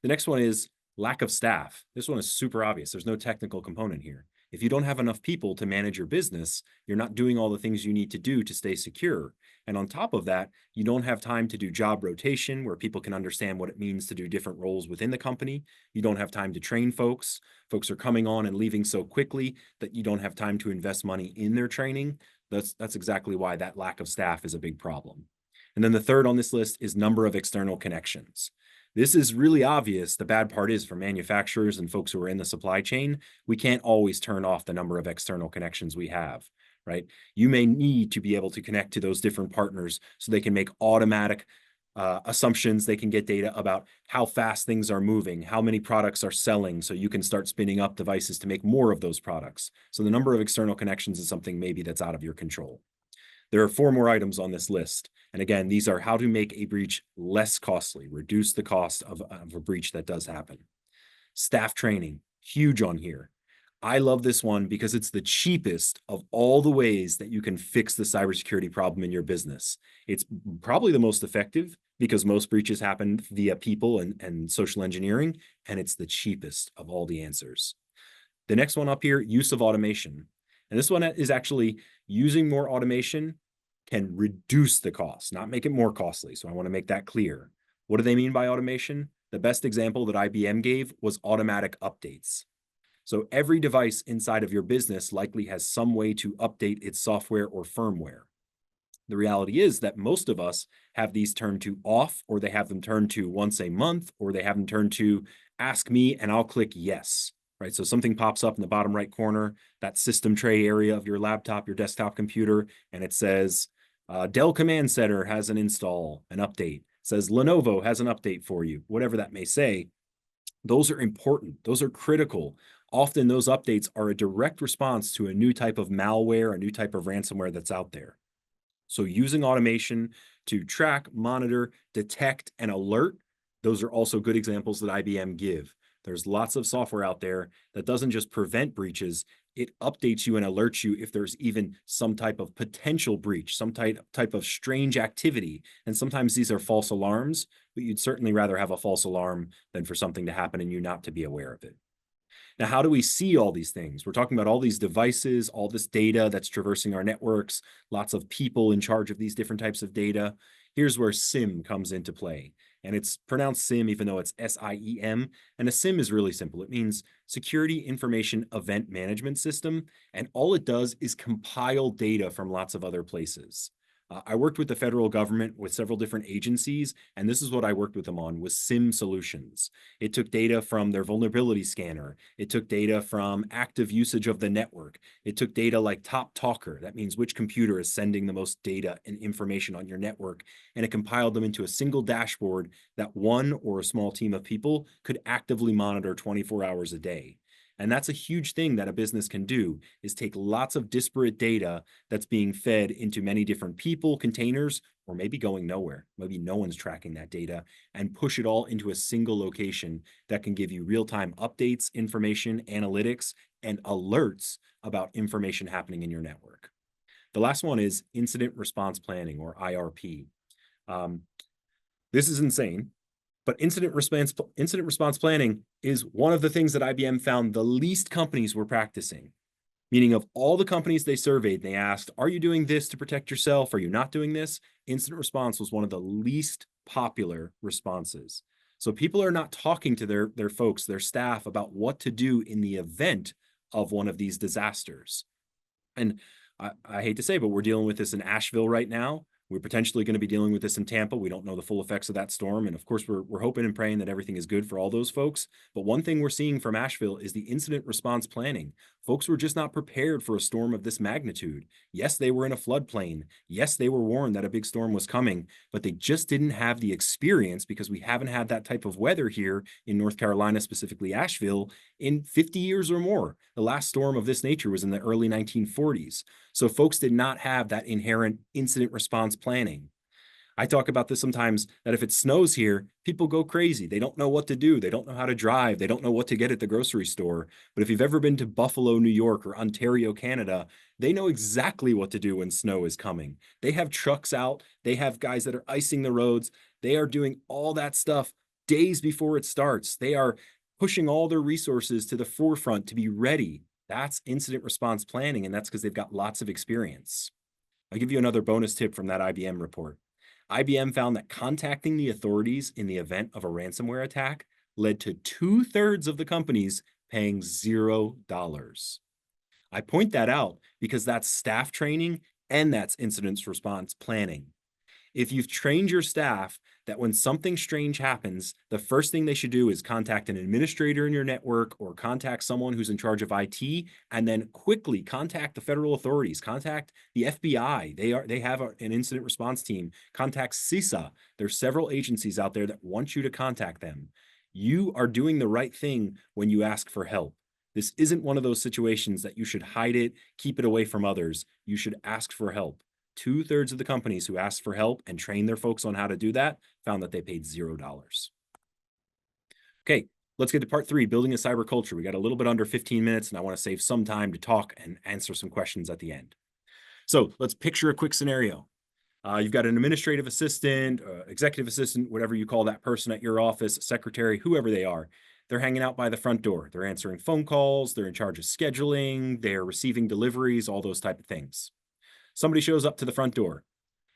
The next one is lack of staff. This one is super obvious. There's no technical component here. If you don't have enough people to manage your business, you're not doing all the things you need to do to stay secure. And on top of that, you don't have time to do job rotation where people can understand what it means to do different roles within the company. You don't have time to train folks. Folks are coming on and leaving so quickly that you don't have time to invest money in their training. That's exactly why that lack of staff is a big problem. And then the third on this list is number of external connections. This is really obvious. The bad part is for manufacturers and folks who are in the supply chain, we can't always turn off the number of external connections we have, right? You may need to be able to connect to those different partners so they can make automatic assumptions. They can get data about how fast things are moving, how many products are selling, so you can start spinning up devices to make more of those products. So the number of external connections is something maybe that's out of your control. There are 4 more items on this list. And again, these are how to make a breach less costly, reduce the cost of a breach that does happen. Staff training, huge on here. I love this one because it's the cheapest of all the ways that you can fix the cybersecurity problem in your business. It's probably the most effective because most breaches happen via people and social engineering, and it's the cheapest of all the answers. The next one up here, use of automation. And this one is actually using more automation can reduce the cost, not make it more costly. So I want to make that clear. What do they mean by automation? The best example that IBM gave was automatic updates. So every device inside of your business likely has some way to update its software or firmware. The reality is that most of us have these turned to off, or they have them turned to once a month, or they have them turned to ask me and I'll click yes. Right? So something pops up in the bottom right corner, that system tray area of your laptop, your desktop computer, and it says, Dell Command Center has an install, an update. It says Lenovo has an update for you, whatever that may say. Those are important. Those are critical. Often those updates are a direct response to a new type of malware, a new type of ransomware that's out there. So using automation to track, monitor, detect, and alert, those are also good examples that IBM give. There's lots of software out there that doesn't just prevent breaches, it updates you and alerts you if there's even some type of potential breach, some type of strange activity. And sometimes these are false alarms, but you'd certainly rather have a false alarm than for something to happen and you not to be aware of it. Now, how do we see all these things? We're talking about all these devices, all this data that's traversing our networks, lots of people in charge of these different types of data. Here's where SIEM comes into play. And it's pronounced SIM, even though it's SIEM. And a SIM is really simple. It means Security Information Event Management System. And all it does is compile data from lots of other places. I worked with the federal government with several different agencies, and this is what I worked with them on, was SIM solutions. It took data from their vulnerability scanner. It took data from active usage of the network. It took data like Top Talker. That means which computer is sending the most data and information on your network. And it compiled them into a single dashboard that one or a small team of people could actively monitor 24 hours a day. And that's a huge thing that a business can do, is take lots of disparate data that's being fed into many different people, containers, or maybe going nowhere. Maybe no one's tracking that data, and push it all into a single location that can give you real-time updates, information, analytics, and alerts about information happening in your network. The last one is incident response planning, or IRP. This is insane. But incident response planning is one of the things that IBM found the least companies were practicing. Meaning of all the companies they surveyed, they asked, are you doing this to protect yourself? Are you not doing this? Incident response was one of the least popular responses. So people are not talking to their folks, their staff, about what to do in the event of one of these disasters. And I hate to say, but we're dealing with this in Asheville right now. We're potentially going to be dealing with this in Tampa. We don't know the full effects of that storm. And of course, we're hoping and praying that everything is good for all those folks. But one thing we're seeing from Asheville is the incident response planning. Folks were just not prepared for a storm of this magnitude. Yes, they were in a floodplain. Yes, they were warned that a big storm was coming, but they just didn't have the experience because we haven't had that type of weather here in North Carolina, specifically Asheville, in 50 years or more. The last storm of this nature was in the early 1940s. So folks did not have that inherent incident response planning. I talk about this sometimes that if it snows here, people go crazy. They don't know what to do. They don't know how to drive. They don't know what to get at the grocery store. But if you've ever been to Buffalo, New York, or Ontario, Canada, they know exactly what to do when snow is coming. They have trucks out. They have guys that are icing the roads. They are doing all that stuff days before it starts. They are pushing all their resources to the forefront to be ready. That's incident response planning, and that's because they've got lots of experience. I'll give you another bonus tip from that IBM report. IBM found that contacting the authorities in the event of a ransomware attack led to 2/3 of the companies paying $0. I point that out because that's staff training and that's incident response planning. If you've trained your staff that when something strange happens, the first thing they should do is contact an administrator in your network or contact someone who's in charge of IT, and then quickly contact the federal authorities, contact the FBI. They have an incident response team. Contact CISA. There's several agencies out there that want you to contact them. You are doing the right thing when you ask for help. This isn't one of those situations that you should hide it, keep it away from others. You should ask for help. 2/3 of the companies who asked for help and trained their folks on how to do that found that they paid $0. Okay, let's get to part 3, building a cyber culture. We got a little bit under 15 minutes, and I want to save some time to talk and answer some questions at the end. So let's picture a quick scenario. You've got an administrative assistant, executive assistant, whatever you call that person at your office, secretary, whoever they are. They're hanging out by the front door. They're answering phone calls. They're in charge of scheduling. They're receiving deliveries, all those type of things. Somebody shows up to the front door.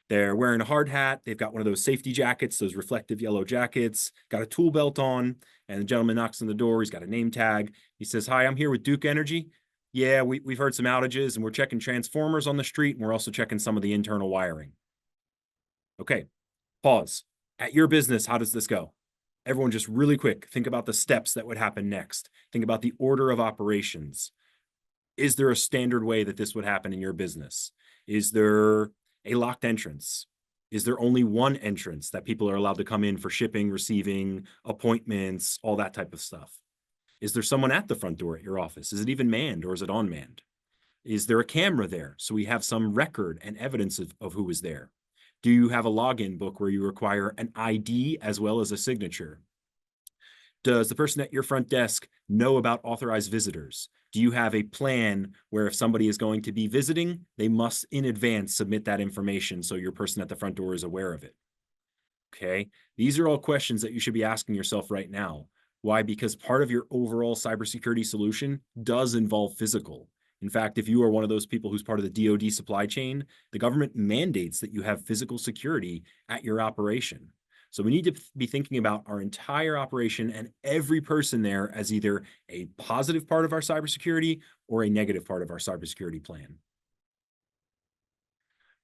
They're wearing a hard hat. They've got one of those safety jackets, those reflective yellow jackets, got a tool belt on, and the gentleman knocks on the door. He's got a name tag. He says, "Hi, I'm here with Duke Energy. Yeah, we've heard some outages, and we're checking transformers on the street, and we're also checking some of the internal wiring." Okay, pause. At your business, how does this go? Everyone just really quick, think about the steps that would happen next. Think about the order of operations. Is there a standard way that this would happen in your business? Is there a locked entrance? Is there only one entrance that people are allowed to come in for shipping, receiving, appointments, all that type of stuff? Is there someone at the front door at your office? Is it even manned or is it unmanned? Is there a camera there so we have some record and evidence of who is there? Do you have a login book where you require an ID as well as a signature? Does the person at your front desk know about authorized visitors? Do you have a plan where if somebody is going to be visiting, they must in advance submit that information so your person at the front door is aware of it? Okay, these are all questions that you should be asking yourself right now. Why? Because part of your overall cybersecurity solution does involve physical. In fact, if you are one of those people who's part of the DoD supply chain, the government mandates that you have physical security at your operation. So we need to be thinking about our entire operation and every person there as either a positive part of our cybersecurity or a negative part of our cybersecurity plan.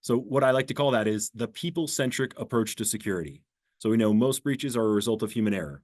So what I like to call that is the people-centric approach to security. So we know most breaches are a result of human error.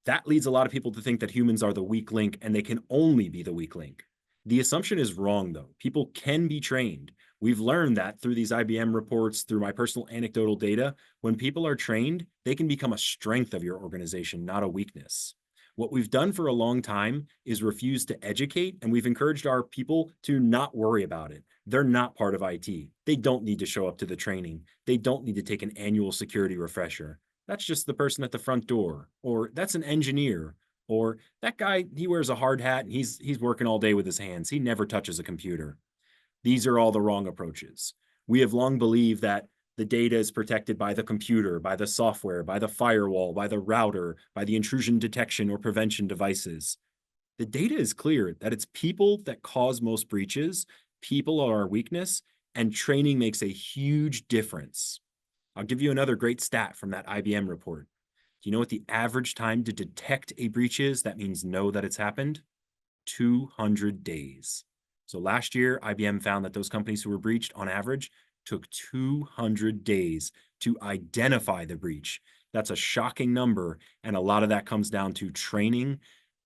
That leads a lot of people to think that humans are the weak link and they can only be the weak link. The assumption is wrong, though. People can be trained. We've learned that through these IBM reports, through my personal anecdotal data. When people are trained, they can become a strength of your organization, not a weakness. What we've done for a long time is refuse to educate, and we've encouraged our people to not worry about it. They're not part of IT. They don't need to show up to the training. They don't need to take an annual security refresher. That's just the person at the front door, or that's an engineer, or that guy, he wears a hard hat and he's working all day with his hands. He never touches a computer. These are all the wrong approaches. We have long believed that the data is protected by the computer, by the software, by the firewall, by the router, by the intrusion detection or prevention devices. The data is clear that it's people that cause most breaches, people are our weakness, and training makes a huge difference. I'll give you another great stat from that IBM report. Do you know what the average time to detect a breach is? That means know that it's happened. 200 days. So last year, IBM found that those companies who were breached, on average, took 200 days to identify the breach. That's a shocking number, and a lot of that comes down to training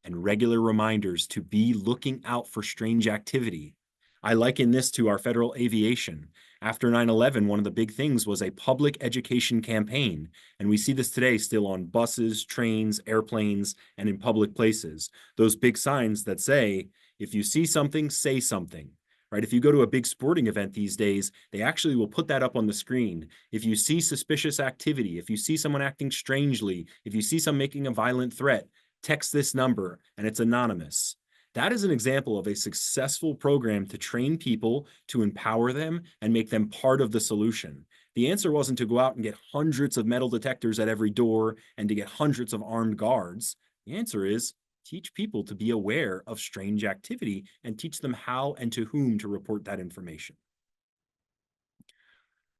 and regular reminders to be looking out for strange activity. I liken this to our federal aviation. After 9/11, one of the big things was a public education campaign, and we see this today still on buses, trains, airplanes, and in public places. Those big signs that say, if you see something, say something. Right? If you go to a big sporting event these days, they actually will put that up on the screen. If you see suspicious activity, if you see someone acting strangely, if you see someone making a violent threat, text this number and it's anonymous. That is an example of a successful program to train people, to empower them, and make them part of the solution. The answer wasn't to go out and get hundreds of metal detectors at every door and to get hundreds of armed guards. The answer is teach people to be aware of strange activity and teach them how and to whom to report that information.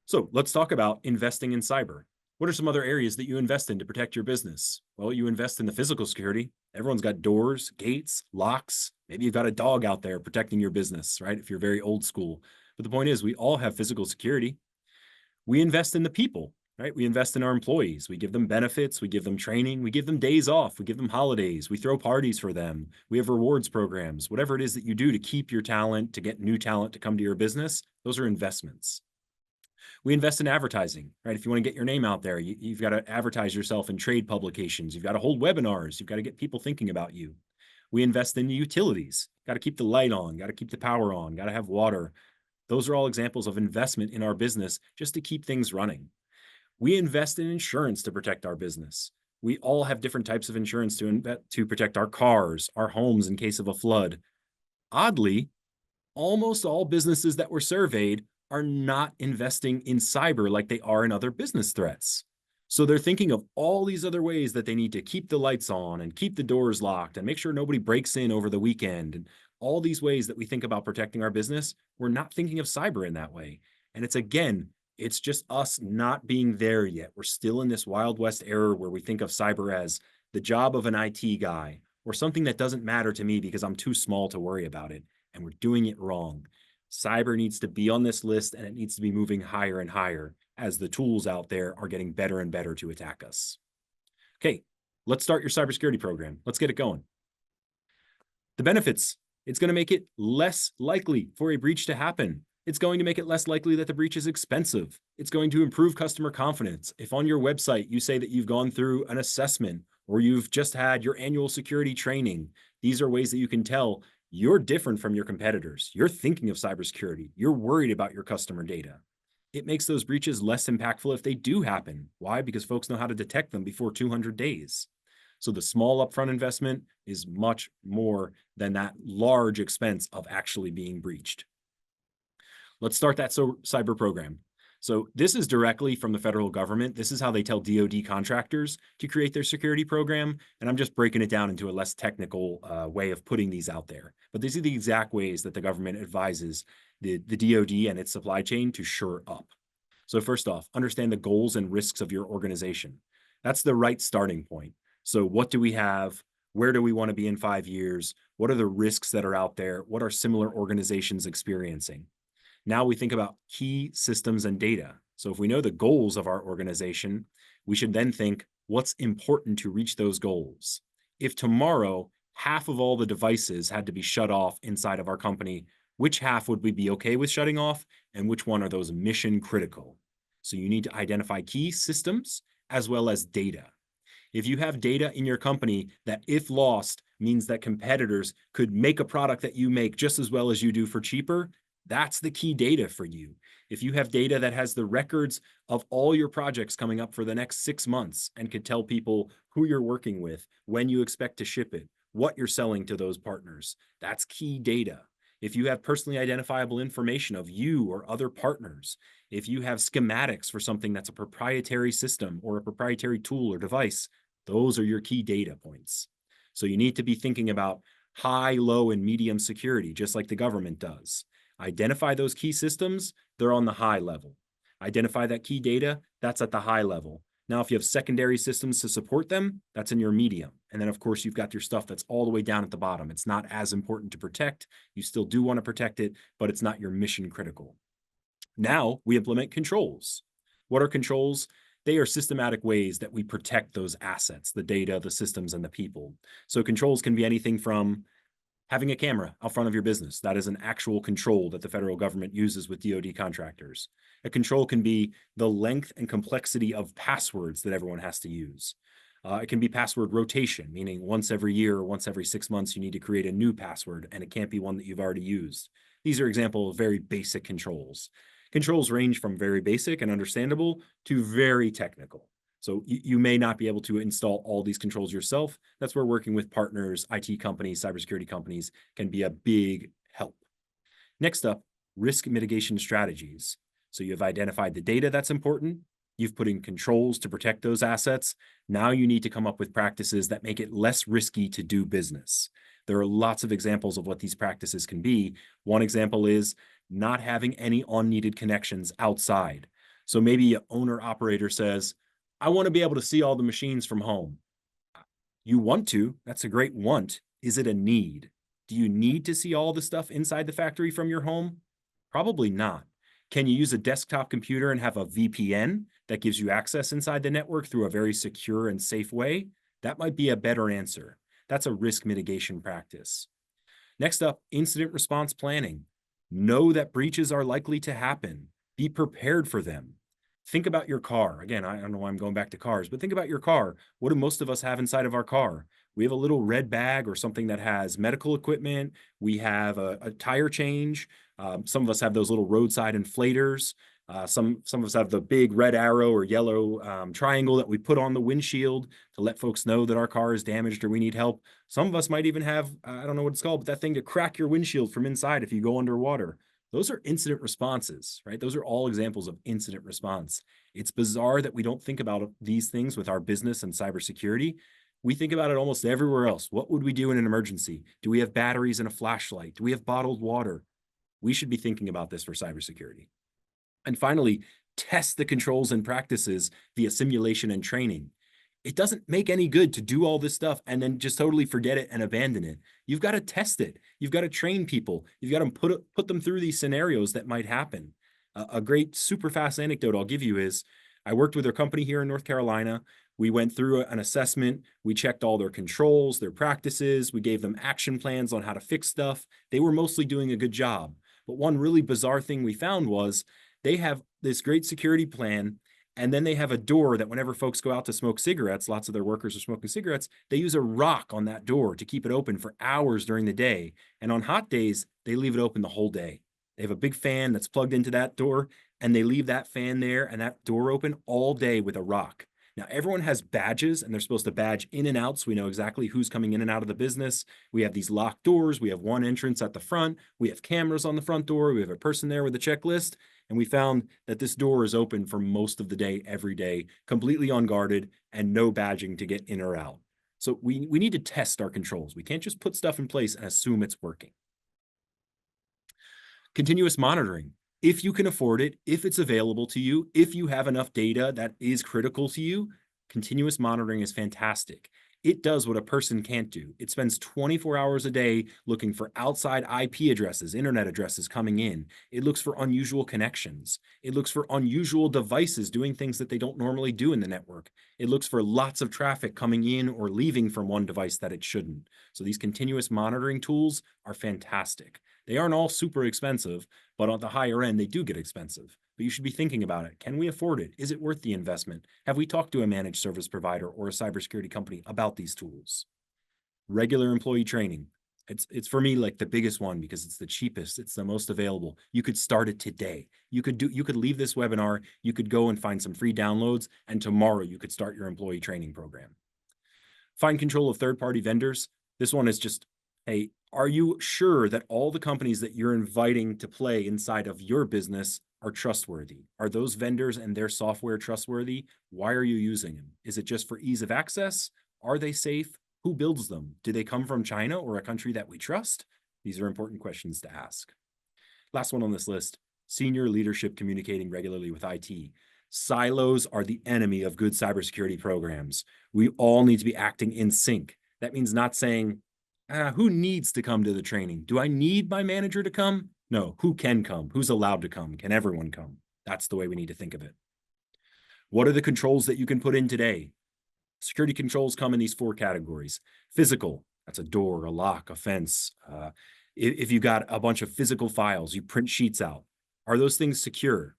So let's talk about investing in cyber. What are some other areas that you invest in to protect your business? Well, you invest in the physical security. Everyone's got doors, gates, locks. Maybe you've got a dog out there protecting your business, right? If you're very old school. But the point is, we all have physical security. We invest in the people, right? We invest in our employees. We give them benefits. We give them training. We give them days off. We give them holidays. We throw parties for them. We have rewards programs. Whatever it is that you do to keep your talent, to get new talent to come to your business, those are investments. We invest in advertising, right? If you want to get your name out there, you've got to advertise yourself in trade publications. You've got to hold webinars. You've got to get people thinking about you. We invest in utilities. Got to keep the light on. Got to keep the power on. Got to have water. Those are all examples of investment in our business just to keep things running. We invest in insurance to protect our business. We all have different types of insurance to protect our cars, our homes in case of a flood. Oddly, almost all businesses that were surveyed are not investing in cyber like they are in other business threats. So they're thinking of all these other ways that they need to keep the lights on and keep the doors locked and make sure nobody breaks in over the weekend. And all these ways that we think about protecting our business, we're not thinking of cyber in that way. And it's just us not being there yet. We're still in this Wild West era where we think of cyber as the job of an IT guy or something that doesn't matter to me because I'm too small to worry about it. And we're doing it wrong. Cyber needs to be on this list, and it needs to be moving higher and higher as the tools out there are getting better and better to attack us. Okay, let's start your cybersecurity program. Let's get it going. The benefits: it's going to make it less likely for a breach to happen. It's going to make it less likely that the breach is expensive. It's going to improve customer confidence. If on your website you say that you've gone through an assessment or you've just had your annual security training, these are ways that you can tell you're different from your competitors. You're thinking of cybersecurity. You're worried about your customer data. It makes those breaches less impactful if they do happen. Why? Because folks know how to detect them before 200 days. So the small upfront investment is much more than that large expense of actually being breached. Let's start that cyber program. So this is directly from the federal government. This is how they tell DoD contractors to create their security program. And I'm just breaking it down into a less technical way of putting these out there. But these are the exact ways that the government advises the DoD and its supply chain to shore up. So first off, understand the goals and risks of your organization. That's the right starting point. So what do we have? Where do we want to be in 5 years? What are the risks that are out there? What are similar organizations experiencing? Now we think about key systems and data. So if we know the goals of our organization, we should then think what's important to reach those goals. If tomorrow half of all the devices had to be shut off inside of our company, which half would we be okay with shutting off and which one are those mission critical? So you need to identify key systems as well as data. If you have data in your company that if lost means that competitors could make a product that you make just as well as you do for cheaper, that's the key data for you. If you have data that has the records of all your projects coming up for the next 6 months and could tell people who you're working with, when you expect to ship it, what you're selling to those partners, that's key data. If you have personally identifiable information of you or other partners, if you have schematics for something that's a proprietary system or a proprietary tool or device, those are your key data points. So you need to be thinking about high, low, and medium security, just like the government does. Identify those key systems, they're on the high level. Identify that key data, that's at the high level. Now, if you have secondary systems to support them, that's in your medium. And then, of course, you've got your stuff that's all the way down at the bottom. It's not as important to protect. You still do want to protect it, but it's not your mission critical. Now we implement controls. What are controls? They are systematic ways that we protect those assets, the data, the systems, and the people. So controls can be anything from having a camera out front of your business. That is an actual control that the federal government uses with DoD contractors. A control can be the length and complexity of passwords that everyone has to use. It can be password rotation, meaning once every year or once every 6 months, you need to create a new password, and it can't be one that you've already used. These are examples of very basic controls. Controls range from very basic and understandable to very technical. So you may not be able to install all these controls yourself. That's where working with partners, IT companies, cybersecurity companies can be a big help. Next up, risk mitigation strategies. So you've identified the data that's important. You've put in controls to protect those assets. Now you need to come up with practices that make it less risky to do business. There are lots of examples of what these practices can be. One example is not having any unneeded connections outside. So maybe an owner-operator says, I want to be able to see all the machines from home. You want to, that's a great want. Is it a need? Do you need to see all the stuff inside the factory from your home? Probably not. Can you use a desktop computer and have a VPN that gives you access inside the network through a very secure and safe way? That might be a better answer. That's a risk mitigation practice. Next up, incident response planning. Know that breaches are likely to happen. Be prepared for them. Think about your car. Again, I don't know why I'm going back to cars, but think about your car. What do most of us have inside of our car? We have a little red bag or something that has medical equipment. We have a tire change. Some of us have those little roadside inflators. Some of us have the big red arrow or yellow triangle that we put on the windshield to let folks know that our car is damaged or we need help. Some of us might even have, I don't know what it's called, but that thing to crack your windshield from inside if you go underwater. Those are incident responses, right? Those are all examples of incident response. It's bizarre that we don't think about these things with our business and cybersecurity. We think about it almost everywhere else. What would we do in an emergency? Do we have batteries and a flashlight? Do we have bottled water? We should be thinking about this for cybersecurity. And finally, test the controls and practices via simulation and training. It doesn't make any good to do all this stuff and then just totally forget it and abandon it. You've got to test it. You've got to train people. You've got to put them through these scenarios that might happen. A great super fast anecdote I'll give you is I worked with their company here in North Carolina. We went through an assessment. We checked all their controls, their practices. We gave them action plans on how to fix stuff. They were mostly doing a good job. But one really bizarre thing we found was they have this great security plan, and then they have a door that whenever folks go out to smoke cigarettes, lots of their workers are smoking cigarettes, they use a rock on that door to keep it open for hours during the day. And on hot days, they leave it open the whole day. They have a big fan that's plugged into that door, and they leave that fan there and that door open all day with a rock. Now, everyone has badges, and they're supposed to badge in and out, so we know exactly who's coming in and out of the business. We have these locked doors. We have one entrance at the front. We have cameras on the front door. We have a person there with a checklist. And we found that this door is open for most of the day, every day, completely unguarded, and no badging to get in or out. So we need to test our controls. We can't just put stuff in place and assume it's working. Continuous monitoring. If you can afford it, if it's available to you, if you have enough data that is critical to you, continuous monitoring is fantastic. It does what a person can't do. It spends 24 hours a day looking for outside IP addresses, internet addresses coming in. It looks for unusual connections. It looks for unusual devices doing things that they don't normally do in the network. It looks for lots of traffic coming in or leaving from one device that it shouldn't. So these continuous monitoring tools are fantastic. They aren't all super expensive, but on the higher end, they do get expensive. But you should be thinking about it. Can we afford it? Is it worth the investment? Have we talked to a managed service provider or a cybersecurity company about these tools? Regular employee training. It's for me like the biggest one because it's the cheapest. It's the most available. You could start it today. You could leave this webinar. You could go and find some free downloads, and tomorrow you could start your employee training program. Find control of third-party vendors. This one is just, hey, are you sure that all the companies that you're inviting to play inside of your business are trustworthy? Are those vendors and their software trustworthy? Why are you using them? Is it just for ease of access? Are they safe? Who builds them? Do they come from China or a country that we trust? These are important questions to ask. Last one on this list, senior leadership communicating regularly with IT. Silos are the enemy of good cybersecurity programs. We all need to be acting in sync. That means not saying, who needs to come to the training? Do I need my manager to come? No, who can come? Who's allowed to come? Can everyone come? That's the way we need to think of it. What are the controls that you can put in today? Security controls come in these 4 categories. Physical, that's a door, a lock, a fence. If you got a bunch of physical files, you print sheets out. Are those things secure?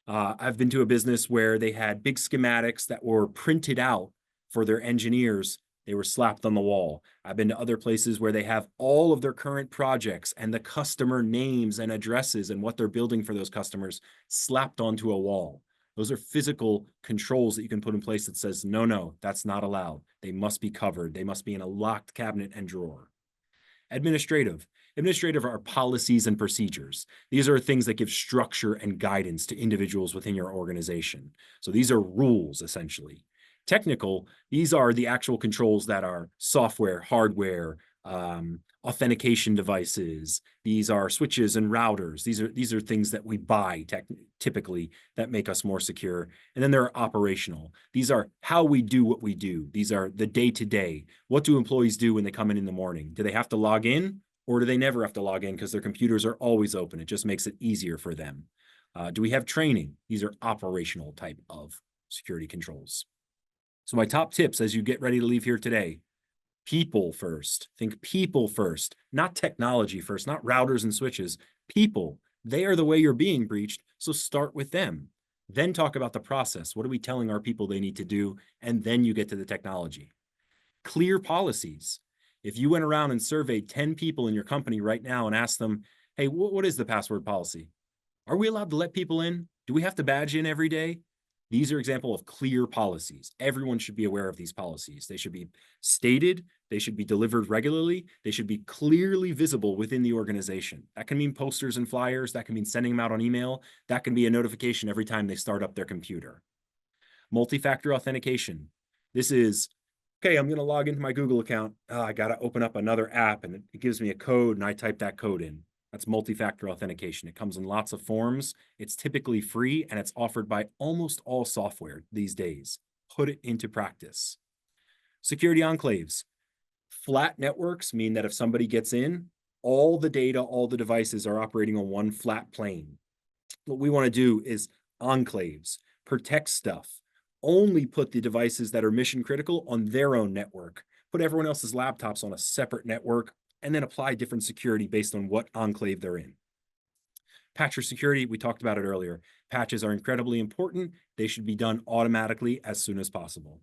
I've been to a business where they had big schematics that were printed out for their engineers. They were slapped on the wall. I've been to other places where they have all of their current projects and the customer names and addresses and what they're building for those customers slapped onto a wall. Those are physical controls that you can put in place that says, no, no, that's not allowed. They must be covered. They must be in a locked cabinet and drawer. Administrative. Administrative are policies and procedures. These are things that give structure and guidance to individuals within your organization. So these are rules, essentially. Technical, these are the actual controls that are software, hardware, authentication devices. These are switches and routers. These are things that we buy typically that make us more secure. And then there are operational. These are how we do what we do. These are the day-to-day. What do employees do when they come in the morning? Do they have to log in, or do they never have to log in because their computers are always open? It just makes it easier for them. Do we have training? These are operational type of security controls. So my top tips as you get ready to leave here today: people first. Think people first, not technology first, not routers and switches. People, they are the way you're being breached, so start with them. Then talk about the process. What are we telling our people they need to do? And then you get to the technology. Clear policies. If you went around and surveyed 10 people in your company right now and asked them, hey, what is the password policy? Are we allowed to let people in? Do we have to badge in every day? These are examples of clear policies. Everyone should be aware of these policies. They should be stated, they should be delivered regularly, they should be clearly visible within the organization. That can mean posters and flyers, that can mean sending them out on email, that can be a notification every time they start up their computer. Multi-factor authentication. This is, okay, I'm gonna log into my Google account. I gotta open up another app and it gives me a code and I type that code in. That's multi-factor authentication. It comes in lots of forms. It's typically free and it's offered by almost all software these days. Put it into practice. Security enclaves. Flat networks mean that if somebody gets in, all the data, all the devices are operating on one flat plane. What we want to do is enclaves, protect stuff, only put the devices that are mission critical on their own network, put everyone else's laptops on a separate network, and then apply different security based on what enclave they're in. Patcher security, we talked about it earlier. Patches are incredibly important. They should be done automatically as soon as possible.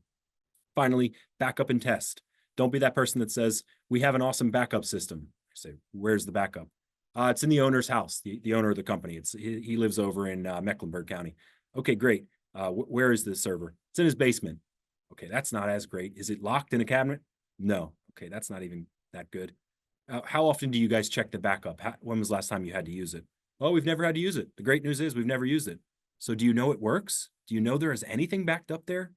Finally, backup and test. Don't be that person that says, we have an awesome backup system. Say, where's the backup? It's in the owner's house, the owner of the company. He lives over in Mecklenburg County. Okay, great. Where is the server? It's in his basement. Okay, that's not as great. Is it locked in a cabinet? No. Okay, that's not even that good. How often do you guys check the backup? When was the last time you had to use it? Oh, we've never had to use it. The great news is we've never used it. So do you know it works? Do you know there is anything backed up there?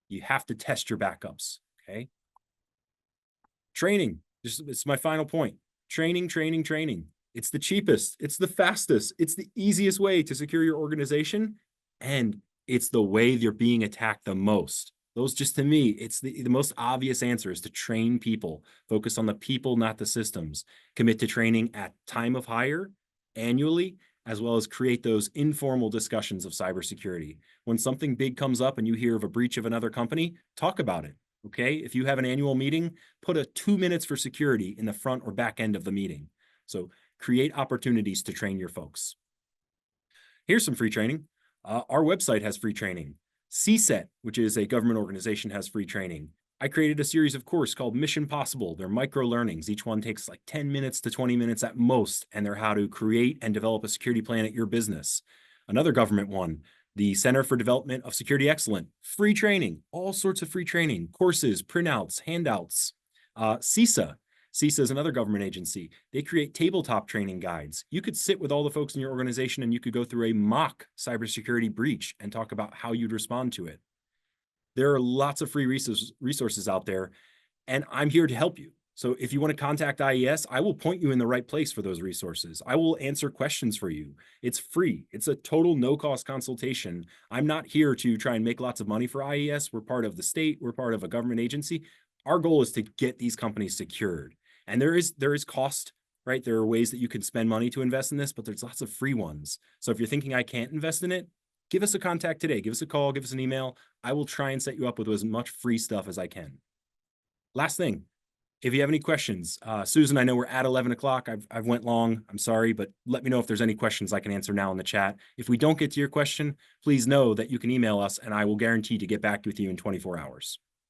You have to test your backups, okay? Training, it's my final point. Training, training, training. It's the cheapest, it's the fastest, it's the easiest way to secure your organization, and it's the way you're being attacked the most. Those, just to me, it's the most obvious answer is to train people. Focus on the people, not the systems. Commit to training at time of hire, annually, as well as create those informal discussions of cybersecurity. When something big comes up and you hear of a breach of another company, talk about it, okay? If you have an annual meeting, put a 2 minutes for security in the front or back end of the meeting. So create opportunities to train your folks. Here's some free training. Our website has free training. CSET, which is a government organization, has free training. I created a series of courses called Mission Possible. They're micro learnings. Each one takes like 10 minutes to 20 minutes at most, and they're how to create and develop a security plan at your business. Another government one, the Center for Development of Security Excellence, free training, all sorts of free training, courses, printouts, handouts. CISA is another government agency. They create tabletop training guides. You could sit with all the folks in your organization and you could go through a mock cybersecurity breach and talk about how you'd respond to it. There are lots of free resources out there, and I'm here to help you. So if you want to contact IES, I will point you in the right place for those resources. I will answer questions for you. It's free. It's a total no-cost consultation. I'm not here to try and make lots of money for IES. We're part of the state. We're part of a government agency. Our goal is to get these companies secured. And there is cost right? There are ways that you can spend money to invest in this, but there's lots of free ones. So if you're thinking I can't invest in it, give us a contact today. Give us a call, give us an email. I will try and set you up with as much free stuff as I can. Last thing, if you have any questions, Susan, I know we're at 11 o'clock. I've went long. I'm sorry, but let me know if there's any questions I can answer now in the chat. If we don't get to your question, please know that you can email us and I will guarantee to get back with you in 24 hours.